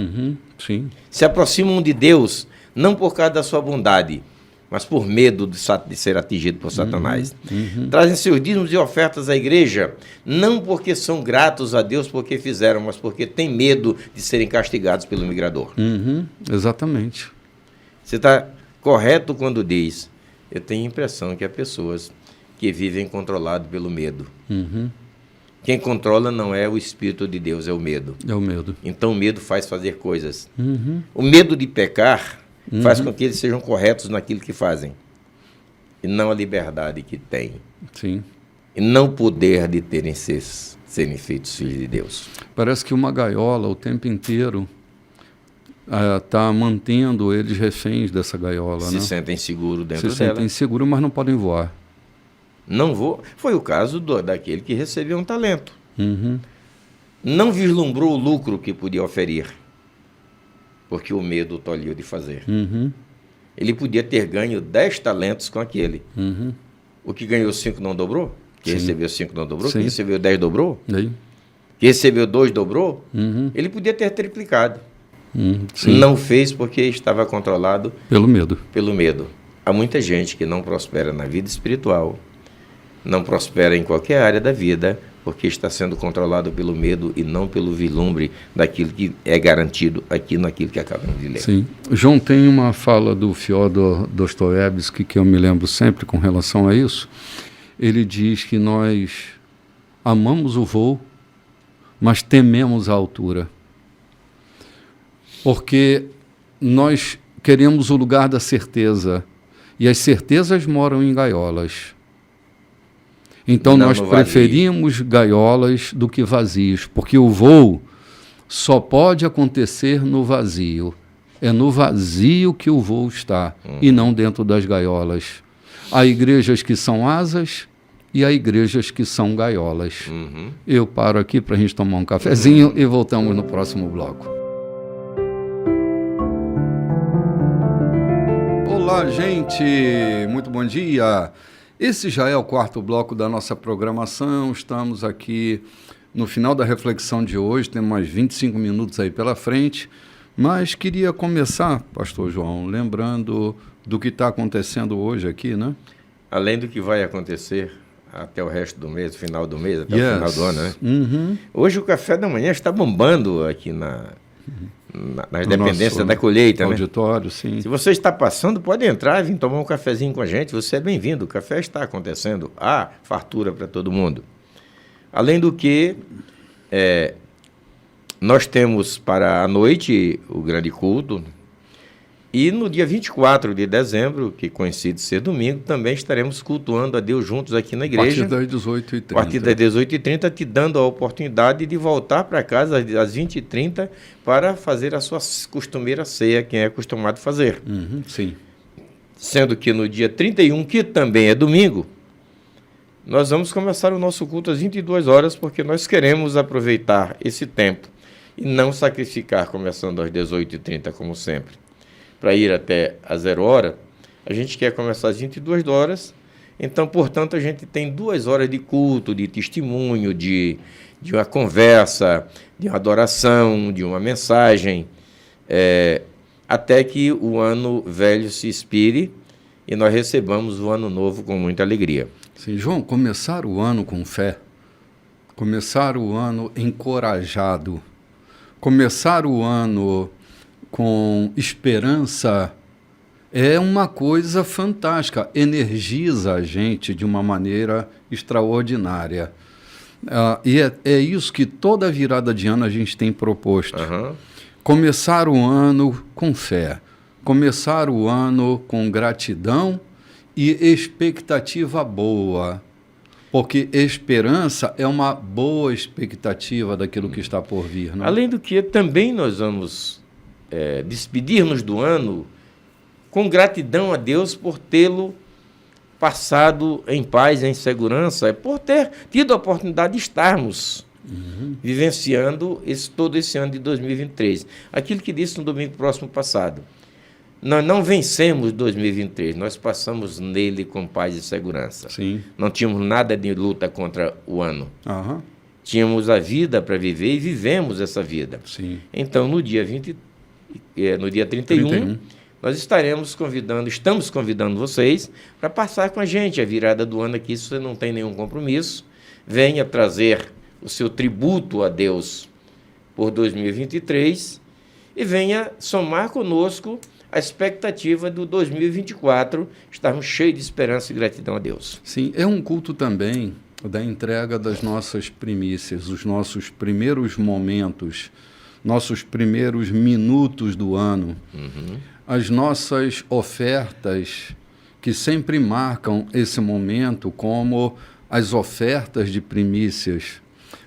S1: Sim.
S2: Se aproximam de Deus, não por causa da sua bondade, mas por medo de ser atingido por Satanás. Trazem seus dízimos e ofertas à igreja, não porque são gratos a Deus porque fizeram, mas porque têm medo de serem castigados pelo migrador.
S1: Exatamente.
S2: Você está correto quando diz: eu tenho a impressão que há pessoas que vivem controladas pelo medo. Quem controla não é o Espírito de Deus, é o medo.
S1: É o medo.
S2: Então o medo faz fazer coisas. O medo de pecar faz com que eles sejam corretos naquilo que fazem. E não a liberdade que têm.
S1: Sim.
S2: E não o poder de serem feitos filhos de Deus.
S1: Parece que uma gaiola o tempo inteiro está mantendo eles reféns dessa gaiola.
S2: Se sentem seguros dentro dela.
S1: Se sentem seguros, mas não podem voar.
S2: Não vou. Foi o caso daquele que recebeu um talento.
S1: Uhum.
S2: Não vislumbrou o lucro que podia oferir, porque o medo o tolhiu de fazer.
S1: Uhum.
S2: Ele podia ter ganho 10 talentos com aquele.
S1: Uhum.
S2: O que ganhou 5 não dobrou? Que
S1: Sim.
S2: recebeu 5 não dobrou?
S1: Sim.
S2: Que recebeu 10 dobrou?
S1: Aí.
S2: Que recebeu 2 dobrou?
S1: Uhum.
S2: Ele podia ter triplicado.
S1: Sim.
S2: Não fez porque estava controlado
S1: Pelo medo.
S2: pelo medo. Há muita gente que não prospera na vida espiritual, não prospera em qualquer área da vida, porque está sendo controlado pelo medo e não pelo vislumbre daquilo que é garantido aqui naquilo que acabamos de ler.
S1: Sim. João, tem uma fala do Fyodor Dostoiévski que eu me lembro sempre com relação a isso. Ele diz que nós amamos o voo, mas tememos a altura. Porque nós queremos o lugar da certeza, e as certezas moram em gaiolas. Então
S2: Não
S1: nós
S2: no vazio.
S1: preferimos gaiolas do que vazios, porque o voo só pode acontecer no vazio. É no vazio que o voo está, e não dentro das gaiolas. Há igrejas que são asas e há igrejas que são gaiolas.
S2: Uhum.
S1: Eu paro aqui para a gente tomar um cafezinho e voltamos no próximo bloco. Olá, gente! Muito bom dia! Esse já é o quarto bloco da nossa programação. Estamos aqui no final da reflexão de hoje, temos mais 25 minutos aí pela frente, mas queria começar, pastor João, lembrando do que está acontecendo hoje aqui, né?
S2: Além do que vai acontecer até o resto do mês, final do mês, até o final do ano, né?
S1: Uhum.
S2: Hoje o café da manhã está bombando aqui nas
S1: No
S2: dependências
S1: nosso
S2: da colheita, né?
S1: auditório, sim.
S2: Se você está passando, pode entrar e vir tomar um cafezinho com a gente. Você é bem-vindo. O café está acontecendo. Há fartura para todo mundo. Além do que, nós temos para a noite o grande culto. E no dia 24 de dezembro, que coincide ser domingo, também estaremos cultuando a Deus juntos aqui na
S1: A
S2: igreja.
S1: partir das 18h30.
S2: A partir das 18h30, te dando a oportunidade de voltar para casa às 20h30 para fazer a sua costumeira ceia, quem é acostumado a fazer.
S1: Uhum, sim.
S2: Sendo que no dia 31, que também é domingo, nós vamos começar o nosso culto às 22 horas, porque nós queremos aproveitar esse tempo e não sacrificar começando às 18h30, como sempre, para ir até às 0 hora. A gente quer começar às 22 horas. Então, portanto, a gente tem 2 horas de culto, de testemunho, de uma conversa, de uma adoração, de uma mensagem, até que o ano velho se expire e nós recebamos o ano novo com muita alegria.
S1: Sim, João, começar o ano com fé, começar o ano encorajado, começar o ano com esperança é uma coisa fantástica, energiza a gente de uma maneira extraordinária. E é isso que toda virada de ano a gente tem proposto.
S2: Uhum.
S1: Começar o ano com fé, começar o ano com gratidão e expectativa boa, porque esperança é uma boa expectativa daquilo que está por vir. Não?
S2: Além do que, também nós vamos despedir-nos do ano com gratidão a Deus por tê-lo passado em paz, em segurança, por ter tido a oportunidade de estarmos vivenciando todo esse ano de 2023. Aquilo que disse no domingo próximo passado. Nós não vencemos 2023, nós passamos nele com paz e segurança.
S1: Sim.
S2: Não tínhamos nada de luta contra o ano.
S1: Aham.
S2: Tínhamos a vida para viver e vivemos essa vida.
S1: Sim.
S2: Então, no dia 31, nós estamos convidando vocês para passar com a gente a virada do ano aqui, se você não tem nenhum compromisso. Venha trazer o seu tributo a Deus por 2023 e venha somar conosco a expectativa do 2024, estarmos cheios de esperança e gratidão a Deus.
S1: Sim, é um culto também da entrega das nossas primícias, os nossos primeiros momentos, nossos primeiros minutos do ano, as nossas ofertas que sempre marcam esse momento como as ofertas de primícias.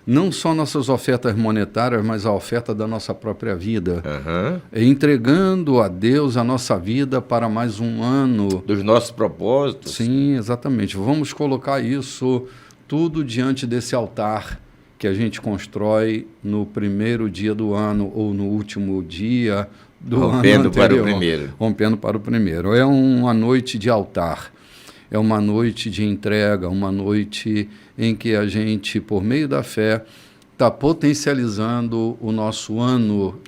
S1: não só nossas ofertas monetárias, mas a oferta da nossa própria vida.
S2: Aham.
S1: Entregando a Deus a nossa vida para mais um ano.
S2: Dos nossos propósitos.
S1: Sim, exatamente. Vamos colocar isso tudo diante desse altar que a gente constrói no primeiro dia do ano ou no último dia do ano anterior.
S2: Rompendo para o primeiro.
S1: Rompendo para o primeiro. É uma noite de altar. É uma noite de entrega, uma noite em que a gente, por meio da fé, está potencializando o nosso ano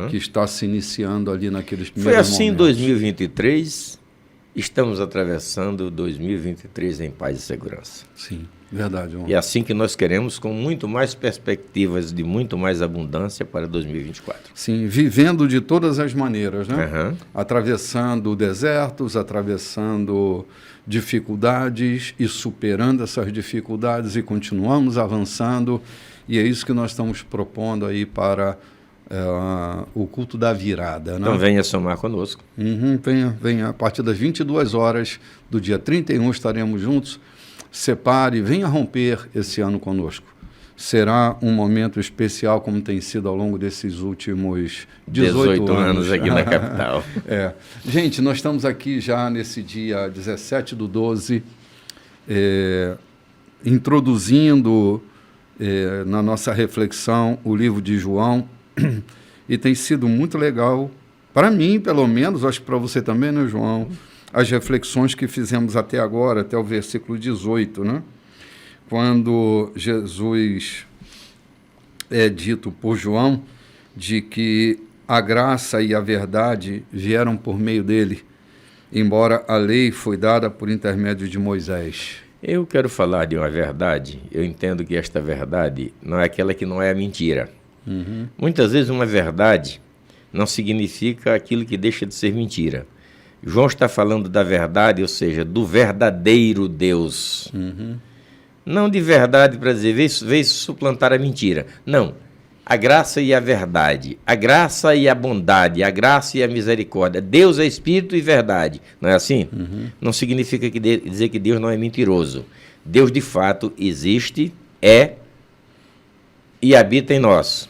S1: que está se iniciando ali naqueles primeiros momentos.
S2: Foi assim em 2023, estamos atravessando 2023 em paz e segurança.
S1: Sim, verdade.
S2: E é assim que nós queremos, com muito mais perspectivas de muito mais abundância para 2024.
S1: Sim, vivendo de todas as maneiras, né?
S2: Aham.
S1: Atravessando desertos, atravessando dificuldades e superando essas dificuldades e continuamos avançando. E é isso que nós estamos propondo aí para o culto da virada. Né?
S2: Então venha somar conosco.
S1: Venha. A partir das 22 horas do dia 31 estaremos juntos. Separe, venha romper esse ano conosco. Será um momento especial, como tem sido ao longo desses últimos 18
S2: anos aqui na capital.
S1: Gente, nós estamos aqui já nesse dia 17/12, introduzindo na nossa reflexão o livro de João, e tem sido muito legal, para mim, pelo menos, acho que para você também, né, João, as reflexões que fizemos até agora, até o versículo 18, né? Quando Jesus é dito por João de que a graça e a verdade vieram por meio dele, embora a lei foi dada por intermédio de Moisés.
S2: Eu quero falar de uma verdade. Eu entendo que esta verdade não é aquela que não é a mentira. Muitas vezes uma verdade não significa aquilo que deixa de ser mentira. João está falando da verdade, ou seja, do verdadeiro Deus. Não de verdade para dizer, veio suplantar a mentira. Não. A graça e a verdade. A graça e a bondade. A graça e a misericórdia. Deus é espírito e verdade. Não é assim? Não significa dizer que Deus não é mentiroso. Deus, de fato, existe, é e habita em nós.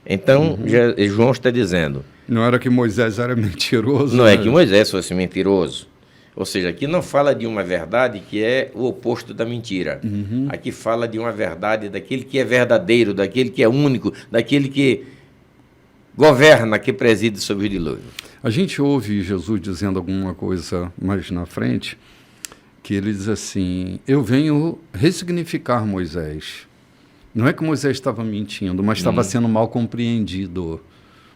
S2: Então, João está dizendo...
S1: Não era que Moisés era mentiroso.
S2: Não é que Moisés fosse mentiroso. Ou seja, aqui não fala de uma verdade que é o oposto da mentira. Aqui fala de uma verdade daquele que é verdadeiro, daquele que é único, daquele que governa, que preside sobre o dilúvio.
S1: A gente ouve Jesus dizendo alguma coisa mais na frente, que ele diz assim, eu venho ressignificar Moisés. Não é que Moisés estava mentindo, mas estava sendo mal compreendido,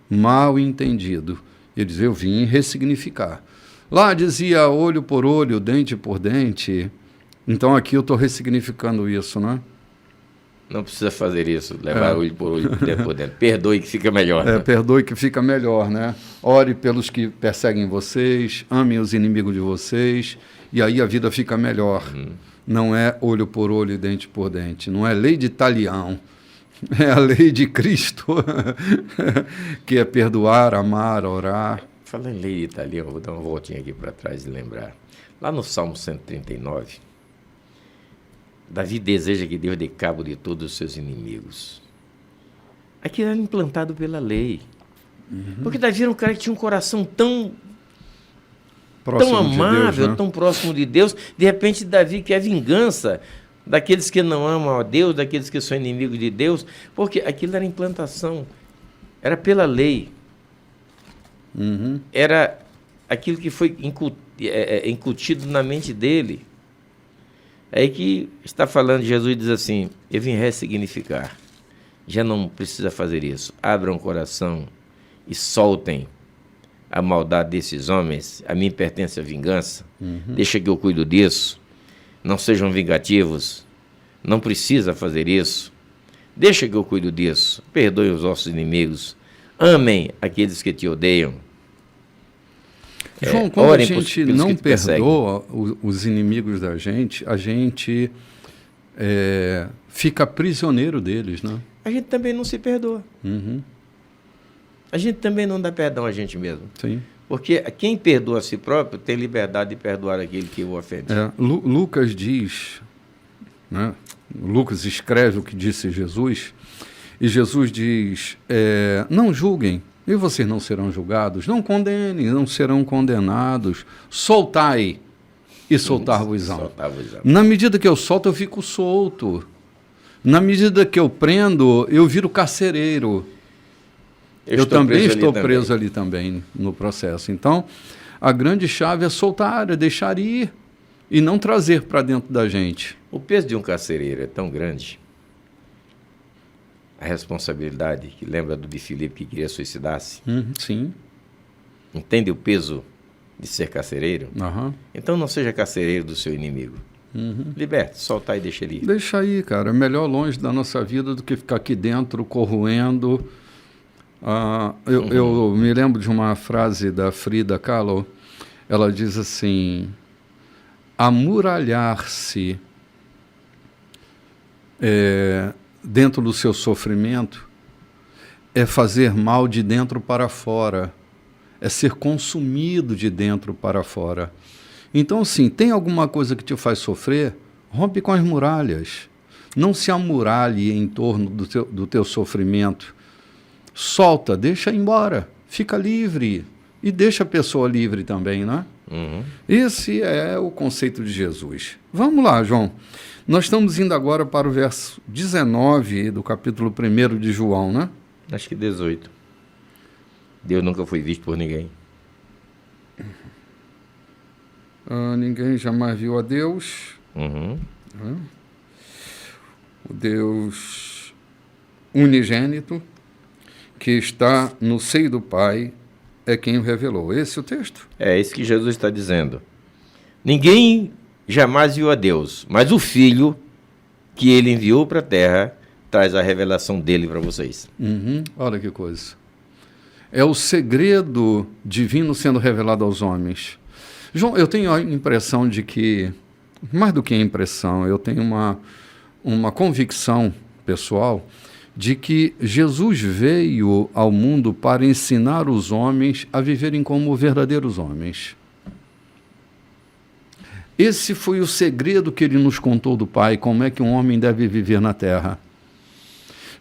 S1: mal entendido. Ele diz, eu vim ressignificar. Lá dizia olho por olho, dente por dente. Então aqui eu estou ressignificando isso, né?
S2: Não precisa fazer isso, levar olho por olho, dente por dente. Perdoe que fica melhor. Né?
S1: Perdoe que fica melhor, né? Ore pelos que perseguem vocês, amem os inimigos de vocês, e aí a vida fica melhor. Não é olho por olho e dente por dente. Não é lei de talião. É a lei de Cristo, que é perdoar, amar, orar.
S2: Falando em lei de italiano, vou dar uma voltinha aqui para trás e lembrar. Lá no Salmo 139, Davi deseja que Deus dê cabo de todos os seus inimigos. Aquilo era implantado pela lei. Porque Davi era um cara que tinha um coração tão amável,
S1: de Deus, né?
S2: Tão próximo de Deus. De repente, Davi quer vingança daqueles que não amam a Deus, daqueles que são inimigos de Deus, porque aquilo era implantação, era pela lei. Era aquilo que foi incutido na mente dele. É aí que está falando, Jesus diz assim, eu vim ressignificar. Já não precisa fazer isso. Abram o coração e soltem a maldade desses homens. A mim pertence a vingança. Deixa que eu cuido disso. Não sejam vingativos. Não precisa fazer isso. Deixa que eu cuido disso. Perdoe os vossos inimigos. Amem aqueles que te odeiam.
S1: João, quando a gente não perdoa os inimigos da gente, a gente fica prisioneiro deles, né?
S2: A gente também não se perdoa. A gente também não dá perdão a gente mesmo.
S1: Sim.
S2: Porque quem perdoa a si próprio tem liberdade de perdoar aquele que o ofende.
S1: Lucas diz né? Lucas escreve o que disse Jesus, e Jesus diz, não julguem, e vocês não serão julgados, não condenem, não serão condenados, soltai, e soltar-vos-ão. Na medida que eu solto, eu fico solto. Na medida que eu prendo, eu viro carcereiro. Eu também estou preso ali também no processo. Então, a grande chave é soltar, é deixar ir e não trazer para dentro da gente.
S2: O peso de um carcereiro é tão grande, a responsabilidade, que lembra do de Filipe que queria suicidar-se?
S1: Sim.
S2: Entende o peso de ser carcereiro?
S1: Uhum.
S2: Então não seja carcereiro do seu inimigo. Liberte, soltar e deixa ele ir.
S1: Deixa aí, cara. É melhor longe da nossa vida do que ficar aqui dentro corroendo. Eu me lembro de uma frase da Frida Kahlo. Ela diz assim: amuralhar-se dentro do seu sofrimento é fazer mal de dentro para fora, é ser consumido de dentro para fora. Então, assim, tem alguma coisa que te faz sofrer? Rompe com as muralhas. Não se amuralhe em torno do teu sofrimento. Solta, deixa ir embora, fica livre e deixa a pessoa livre também, né? Esse é o conceito de Jesus. Vamos lá, João. Nós estamos indo agora para o verso 19 do capítulo 1 de João, né?
S2: Acho que 18. Deus nunca foi visto por ninguém.
S1: Ninguém jamais viu a Deus. O Deus unigênito, que está no seio do Pai, é quem o revelou. Esse é o texto?
S2: É isso que Jesus está dizendo. Ninguém jamais viu a Deus, mas o Filho que ele enviou para a terra traz a revelação dele para vocês.
S1: Olha que coisa. É o segredo divino sendo revelado aos homens. João, eu tenho a impressão de que, mais do que a impressão, eu tenho uma convicção pessoal de que Jesus veio ao mundo para ensinar os homens a viverem como verdadeiros homens. Esse foi o segredo que ele nos contou do Pai, como é que um homem deve viver na terra.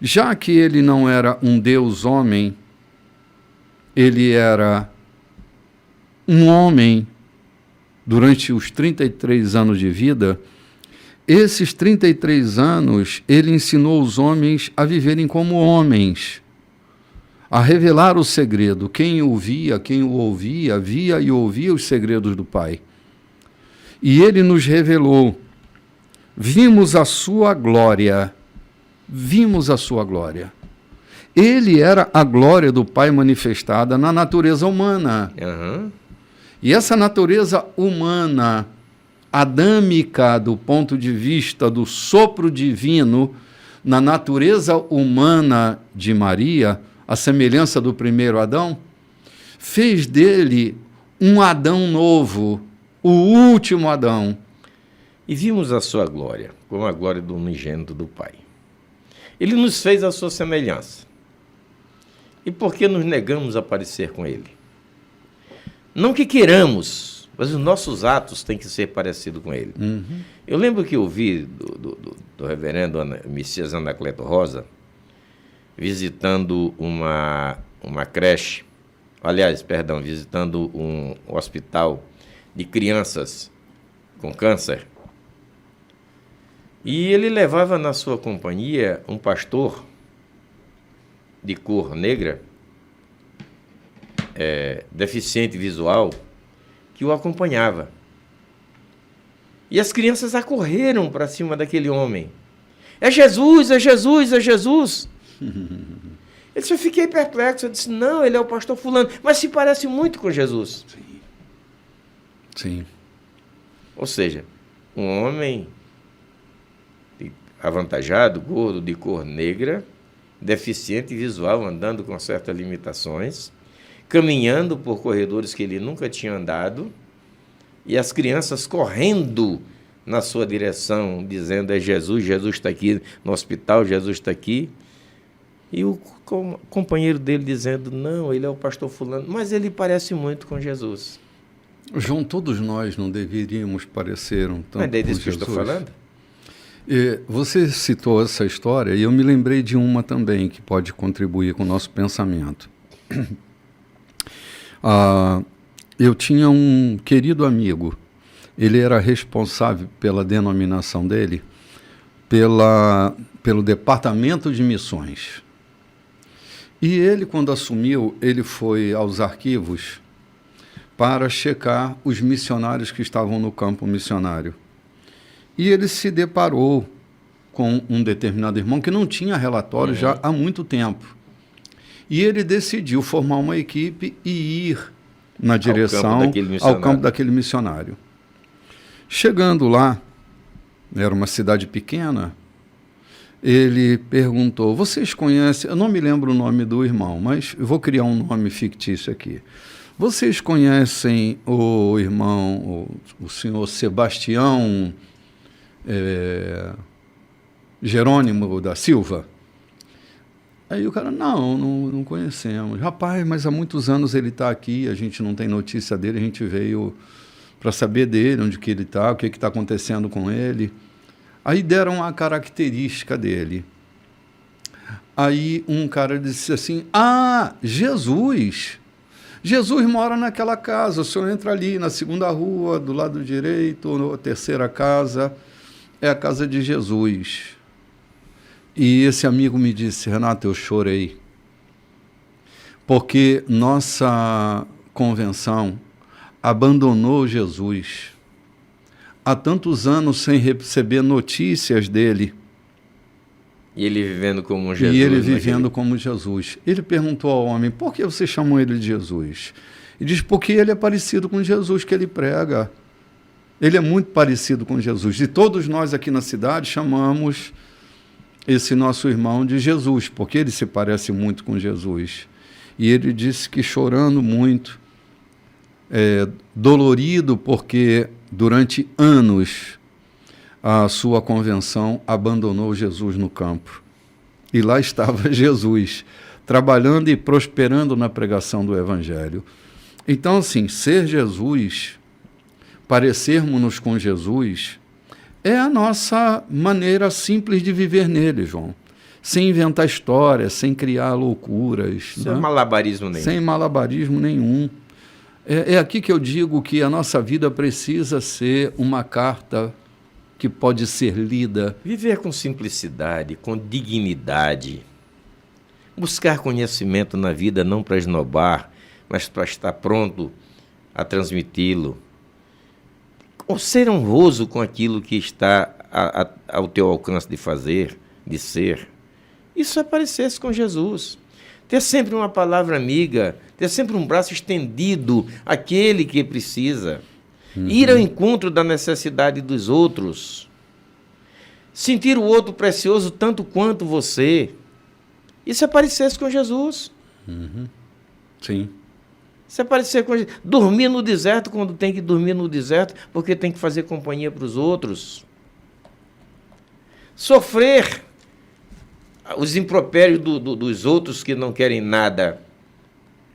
S1: Já que ele não era um Deus homem, ele era um homem durante os 33 anos de vida. Esses 33 anos, ele ensinou os homens a viverem como homens, a revelar o segredo. Quem o ouvia, via e ouvia os segredos do Pai. E ele nos revelou. Vimos a sua glória. Vimos a sua glória. Ele era a glória do Pai manifestada na natureza humana. E essa natureza humana, adâmica do ponto de vista do sopro divino, na natureza humana de Maria, a semelhança do primeiro Adão, fez dele um Adão novo, o último Adão.
S2: E vimos a sua glória, como a glória do unigênito do Pai. Ele nos fez a sua semelhança. E por que nos negamos a parecer com ele? Não que queiramos, mas os nossos atos têm que ser parecidos com ele. Eu lembro que eu ouvi do reverendo Messias Anacleto Rosa, visitando uma creche, visitando um hospital de crianças com câncer. E ele levava na sua companhia um pastor de cor negra, deficiente visual, que o acompanhava. E as crianças acorreram para cima daquele homem. É Jesus, é Jesus, é Jesus. Eu fiquei perplexo. Eu disse, não, ele é o pastor fulano. Mas se parece muito com Jesus.
S1: Sim.
S2: Ou seja, um homem avantajado, gordo, de cor negra, deficiente visual, andando com certas limitações, caminhando por corredores que ele nunca tinha andado, e as crianças correndo na sua direção, dizendo, é Jesus, Jesus está aqui no hospital, Jesus está aqui. E o companheiro dele dizendo, não, ele é o pastor fulano, mas ele parece muito com Jesus.
S1: João, todos nós não deveríamos parecer um tanto
S2: Mas é disso
S1: com
S2: que eu
S1: Jesus.
S2: estou falando?
S1: Você citou essa história e eu me lembrei de uma também que pode contribuir com o nosso pensamento. Eu tinha um querido amigo, ele era responsável pela denominação dele, pelo departamento de missões. E ele, quando assumiu, ele foi aos arquivos para checar os missionários que estavam no campo missionário. E ele se deparou com um determinado irmão que não tinha relatório já há muito tempo. E ele decidiu formar uma equipe e ir na direção ao campo daquele missionário. Chegando lá, era uma cidade pequena, ele perguntou, vocês conhecem, eu não me lembro o nome do irmão, mas eu vou criar um nome fictício aqui. Vocês conhecem o irmão, o senhor Sebastião Jerônimo da Silva? Aí o cara, não conhecemos. Rapaz, mas há muitos anos ele está aqui, a gente não tem notícia dele, a gente veio para saber dele, onde que ele está, o que está acontecendo com ele. Aí deram a característica dele. Aí um cara disse assim, Jesus! Jesus mora naquela casa, o senhor entra ali na segunda rua, do lado direito, na terceira casa, é a casa de Jesus. E esse amigo me disse, Renato, eu chorei, porque nossa convenção abandonou Jesus. Há tantos anos sem receber notícias dele.
S2: E ele vivendo como Jesus.
S1: E ele vivendo como Jesus. Ele perguntou ao homem, por que você chamou ele de Jesus? Ele diz, porque ele é parecido com Jesus que ele prega. Ele é muito parecido com Jesus. E todos nós aqui na cidade chamamos esse nosso irmão de Jesus, porque ele se parece muito com Jesus. E ele disse que chorando muito, dolorido, porque durante anos a sua convenção abandonou Jesus no campo. E lá estava Jesus, trabalhando e prosperando na pregação do Evangelho. Então, assim, ser Jesus, parecermos-nos com Jesus, é a nossa maneira simples de viver nele, João. Sem inventar histórias, sem criar loucuras.
S2: Sem malabarismo nenhum.
S1: Sem malabarismo nenhum. É aqui que eu digo que a nossa vida precisa ser uma carta que pode ser lida.
S2: Viver com simplicidade, com dignidade. Buscar conhecimento na vida não para esnobar, mas para estar pronto a transmiti-lo. Ou ser honroso com aquilo que está ao teu alcance de fazer, de ser. Isso é parecer-se com Jesus. Ter sempre uma palavra amiga, ter sempre um braço estendido àquele que precisa. Ir ao encontro da necessidade dos outros. Sentir o outro precioso tanto quanto você. Isso é parecer-se com Jesus.
S1: Sim.
S2: Isso é parecer com Jesus. Dormir no deserto quando tem que dormir no deserto, porque tem que fazer companhia para os outros. Sofrer os impropérios dos outros que não querem nada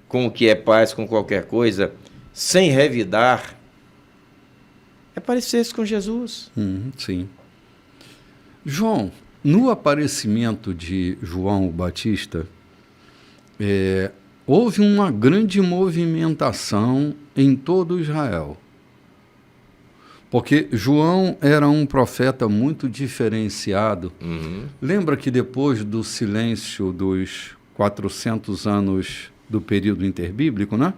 S2: com o que é paz, com qualquer coisa, sem revidar. É parecer-se com Jesus.
S1: Sim. João, no aparecimento de João Batista, houve uma grande movimentação em todo Israel. Porque João era um profeta muito diferenciado. Lembra que depois do silêncio dos 400 anos do período interbíblico, né?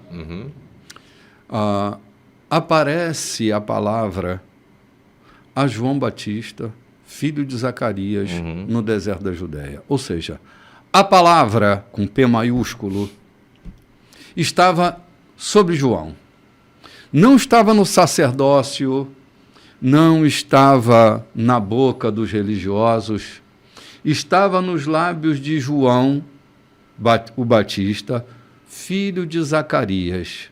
S1: Aparece a palavra a João Batista, filho de Zacarias, no deserto da Judéia. Ou seja, a palavra, com P maiúsculo, estava sobre João. Não estava no sacerdócio, não estava na boca dos religiosos, estava nos lábios de João, o Batista, filho de Zacarias,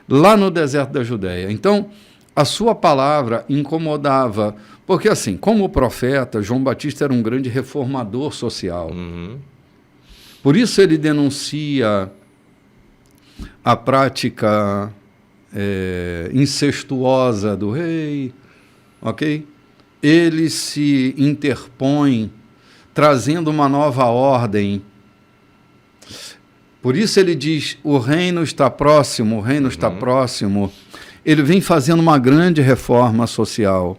S1: lá no deserto da Judéia. Então, a sua palavra incomodava, porque assim, como profeta, João Batista era um grande reformador social. Por isso ele denuncia a prática incestuosa do rei, ok? ele se interpõe, trazendo uma nova ordem. Por isso ele diz, o reino está próximo, o reino está próximo. Ele vem fazendo uma grande reforma social.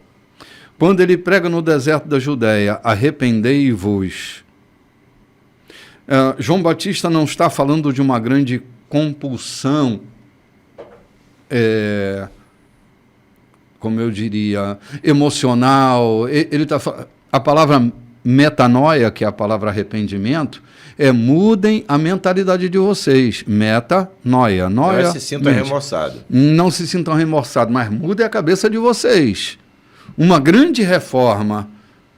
S1: Quando ele prega no deserto da Judéia, arrependei-vos. João Batista não está falando de uma grande compulsão, como eu diria, emocional. A palavra metanoia, que é a palavra arrependimento, mudem a mentalidade de vocês. Metanoia.
S2: Não se sintam remorçados.
S1: Não se sintam remorçados, mas mudem a cabeça de vocês. Uma grande reforma.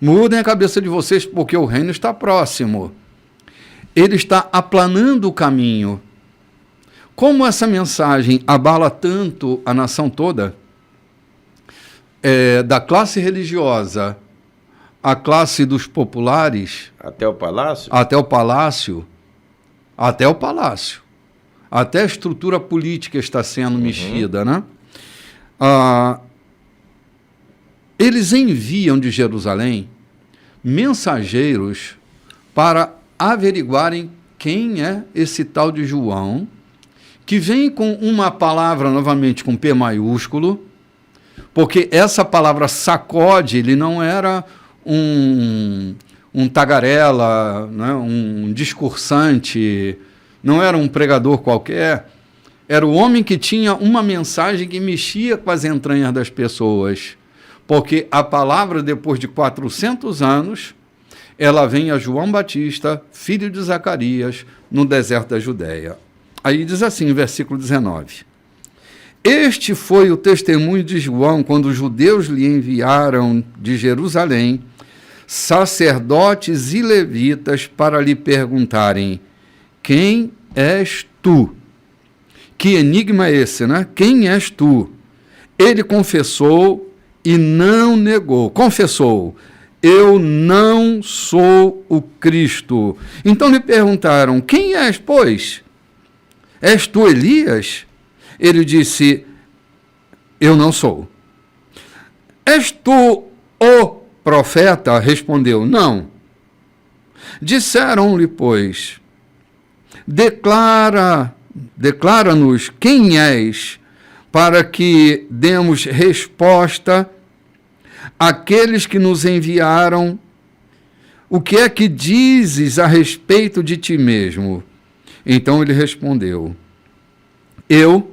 S1: Mudem a cabeça de vocês, porque o reino está próximo. Ele está aplanando o caminho. Como essa mensagem abala tanto a nação toda, da classe religiosa à classe dos populares...
S2: Até o palácio?
S1: Até o palácio. Até o palácio. Até a estrutura política está sendo mexida, né? Eles enviam de Jerusalém mensageiros para averiguarem quem é esse tal de João, que vem com uma palavra, novamente, com P maiúsculo, porque essa palavra sacode, ele não era um tagarela, né, um discursante, não era um pregador qualquer, era o homem que tinha uma mensagem que mexia com as entranhas das pessoas, porque a palavra, depois de 400 anos, ela vem a João Batista, filho de Zacarias, no deserto da Judéia. Aí diz assim, versículo 19, este foi o testemunho de João quando os judeus lhe enviaram de Jerusalém sacerdotes e levitas para lhe perguntarem, quem és tu? Que enigma é esse, né? Quem és tu? Ele confessou e não negou. Confessou, eu não sou o Cristo. Então lhe perguntaram, quem és, pois? És tu Elias? Ele disse, eu não sou. És tu o profeta? Respondeu, não. Disseram-lhe, pois, declara-nos quem és, para que demos resposta àqueles que nos enviaram. O que é que dizes a respeito de ti mesmo? Então ele respondeu, eu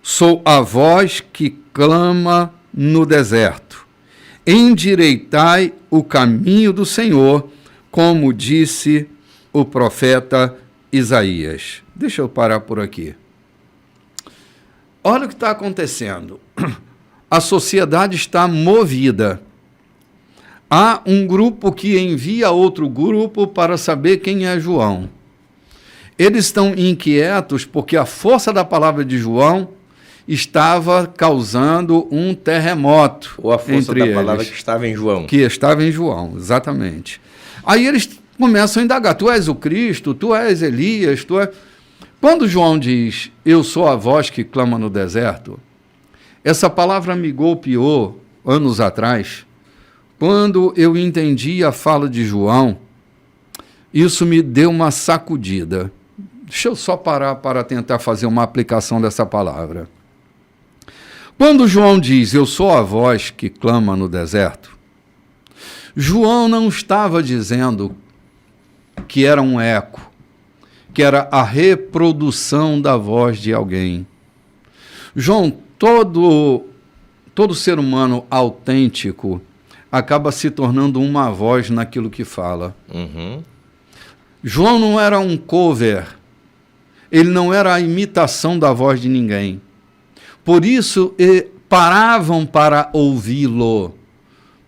S1: sou a voz que clama no deserto. Endireitai o caminho do Senhor, como disse o profeta Isaías. Deixa eu parar por aqui. Olha o que está acontecendo. A sociedade está movida. Há um grupo que envia outro grupo para saber quem é João. Eles estão inquietos porque a força da palavra de João estava causando um terremoto.
S2: Ou a força da palavra que estava em João.
S1: Que estava em João, exatamente. Aí eles começam a indagar, tu és o Cristo, tu és Elias, tu és... Quando João diz, eu sou a voz que clama no deserto, essa palavra me golpeou anos atrás, quando eu entendi a fala de João, isso me deu uma sacudida. Deixa eu só parar para tentar fazer uma aplicação dessa palavra. Quando João diz, eu sou a voz que clama no deserto, João não estava dizendo que era um eco, que era a reprodução da voz de alguém. João, todo ser humano autêntico acaba se tornando uma voz naquilo que fala.
S2: Uhum.
S1: João não era um cover, ele não era a imitação da voz de ninguém. Por isso, paravam para ouvi-lo,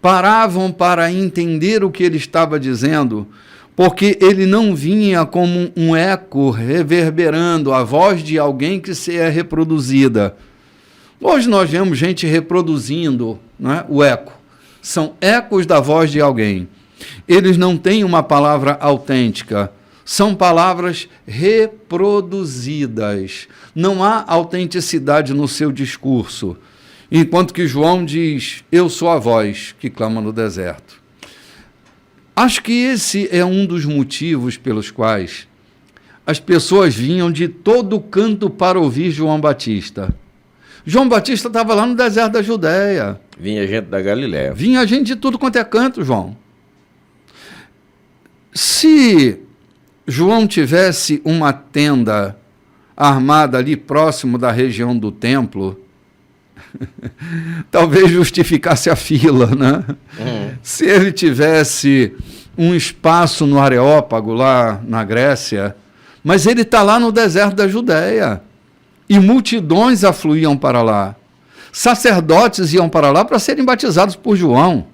S1: paravam para entender o que ele estava dizendo, porque ele não vinha como um eco reverberando a voz de alguém que se é reproduzida. Hoje nós vemos gente reproduzindo, né, o eco. São ecos da voz de alguém. Eles não têm uma palavra autêntica, são palavras reproduzidas. Não há autenticidade no seu discurso. Enquanto que João diz, eu sou a voz que clama no deserto. Acho que esse é um dos motivos pelos quais as pessoas vinham de todo canto para ouvir João Batista. João Batista estava lá no deserto da Judéia.
S2: Vinha gente da Galiléia.
S1: Vinha gente de tudo quanto é canto, João. Se João tivesse uma tenda armada ali próximo da região do templo, talvez justificasse a fila, né? Se ele tivesse um espaço no Areópago, lá na Grécia, mas ele está lá no deserto da Judéia, e multidões afluíam para lá. Sacerdotes iam para lá para serem batizados por João.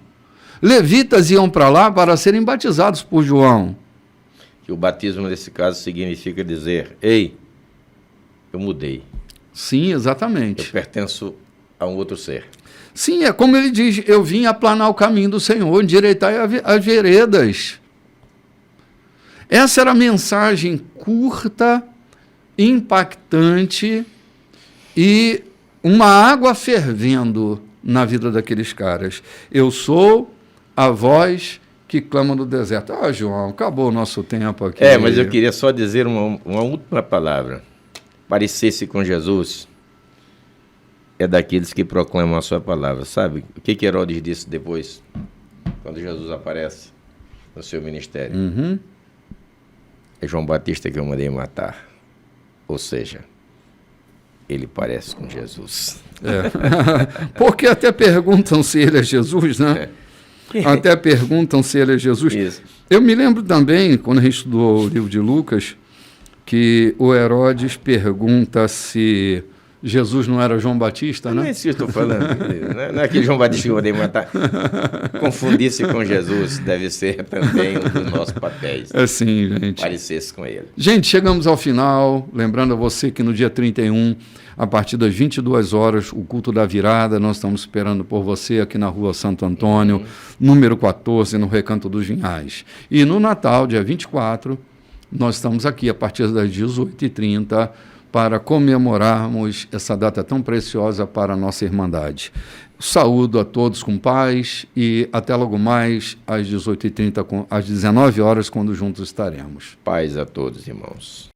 S1: Levitas iam para lá para serem batizados por João.
S2: Que o batismo, nesse caso, significa dizer, ei, eu mudei.
S1: Sim, exatamente.
S2: Eu pertenço a um outro ser.
S1: Sim, é como ele diz, eu vim aplanar o caminho do Senhor, endireitar as veredas. Essa era a mensagem curta, impactante e uma água fervendo na vida daqueles caras. Eu sou a voz que clama no deserto. Ah, João, acabou o nosso tempo aqui.
S2: Mas eu queria só dizer uma última palavra. Parecer-se com Jesus é daqueles que proclamam a sua palavra. Sabe o que Herodes disse depois, quando Jesus aparece no seu ministério? É João Batista que eu mandei matar. Ou seja, ele parece com Jesus.
S1: Porque até perguntam se ele é Jesus, né? Até perguntam se ele é Jesus.
S2: Isso.
S1: Eu me lembro também, quando a gente estudou o livro de Lucas, que o Herodes pergunta se Jesus não era João Batista, né?
S2: Não é isso que eu estou falando. Não é aquele João Batista que eu mandei matar. Confundir-se com Jesus deve ser também um dos nossos papéis.
S1: É sim, gente.
S2: Parecer-se com ele.
S1: Gente, chegamos ao final. Lembrando a você que no dia 31, a partir das 22 horas, o culto da virada, nós estamos esperando por você aqui na rua Santo Antônio, número 14, no Recanto dos Vinhais. E no Natal, dia 24, nós estamos aqui a partir das 18h30 para comemorarmos essa data tão preciosa para a nossa Irmandade. Saúdo a todos com paz e até logo mais às 18h30, às 19 horas, quando juntos estaremos.
S2: Paz a todos, irmãos.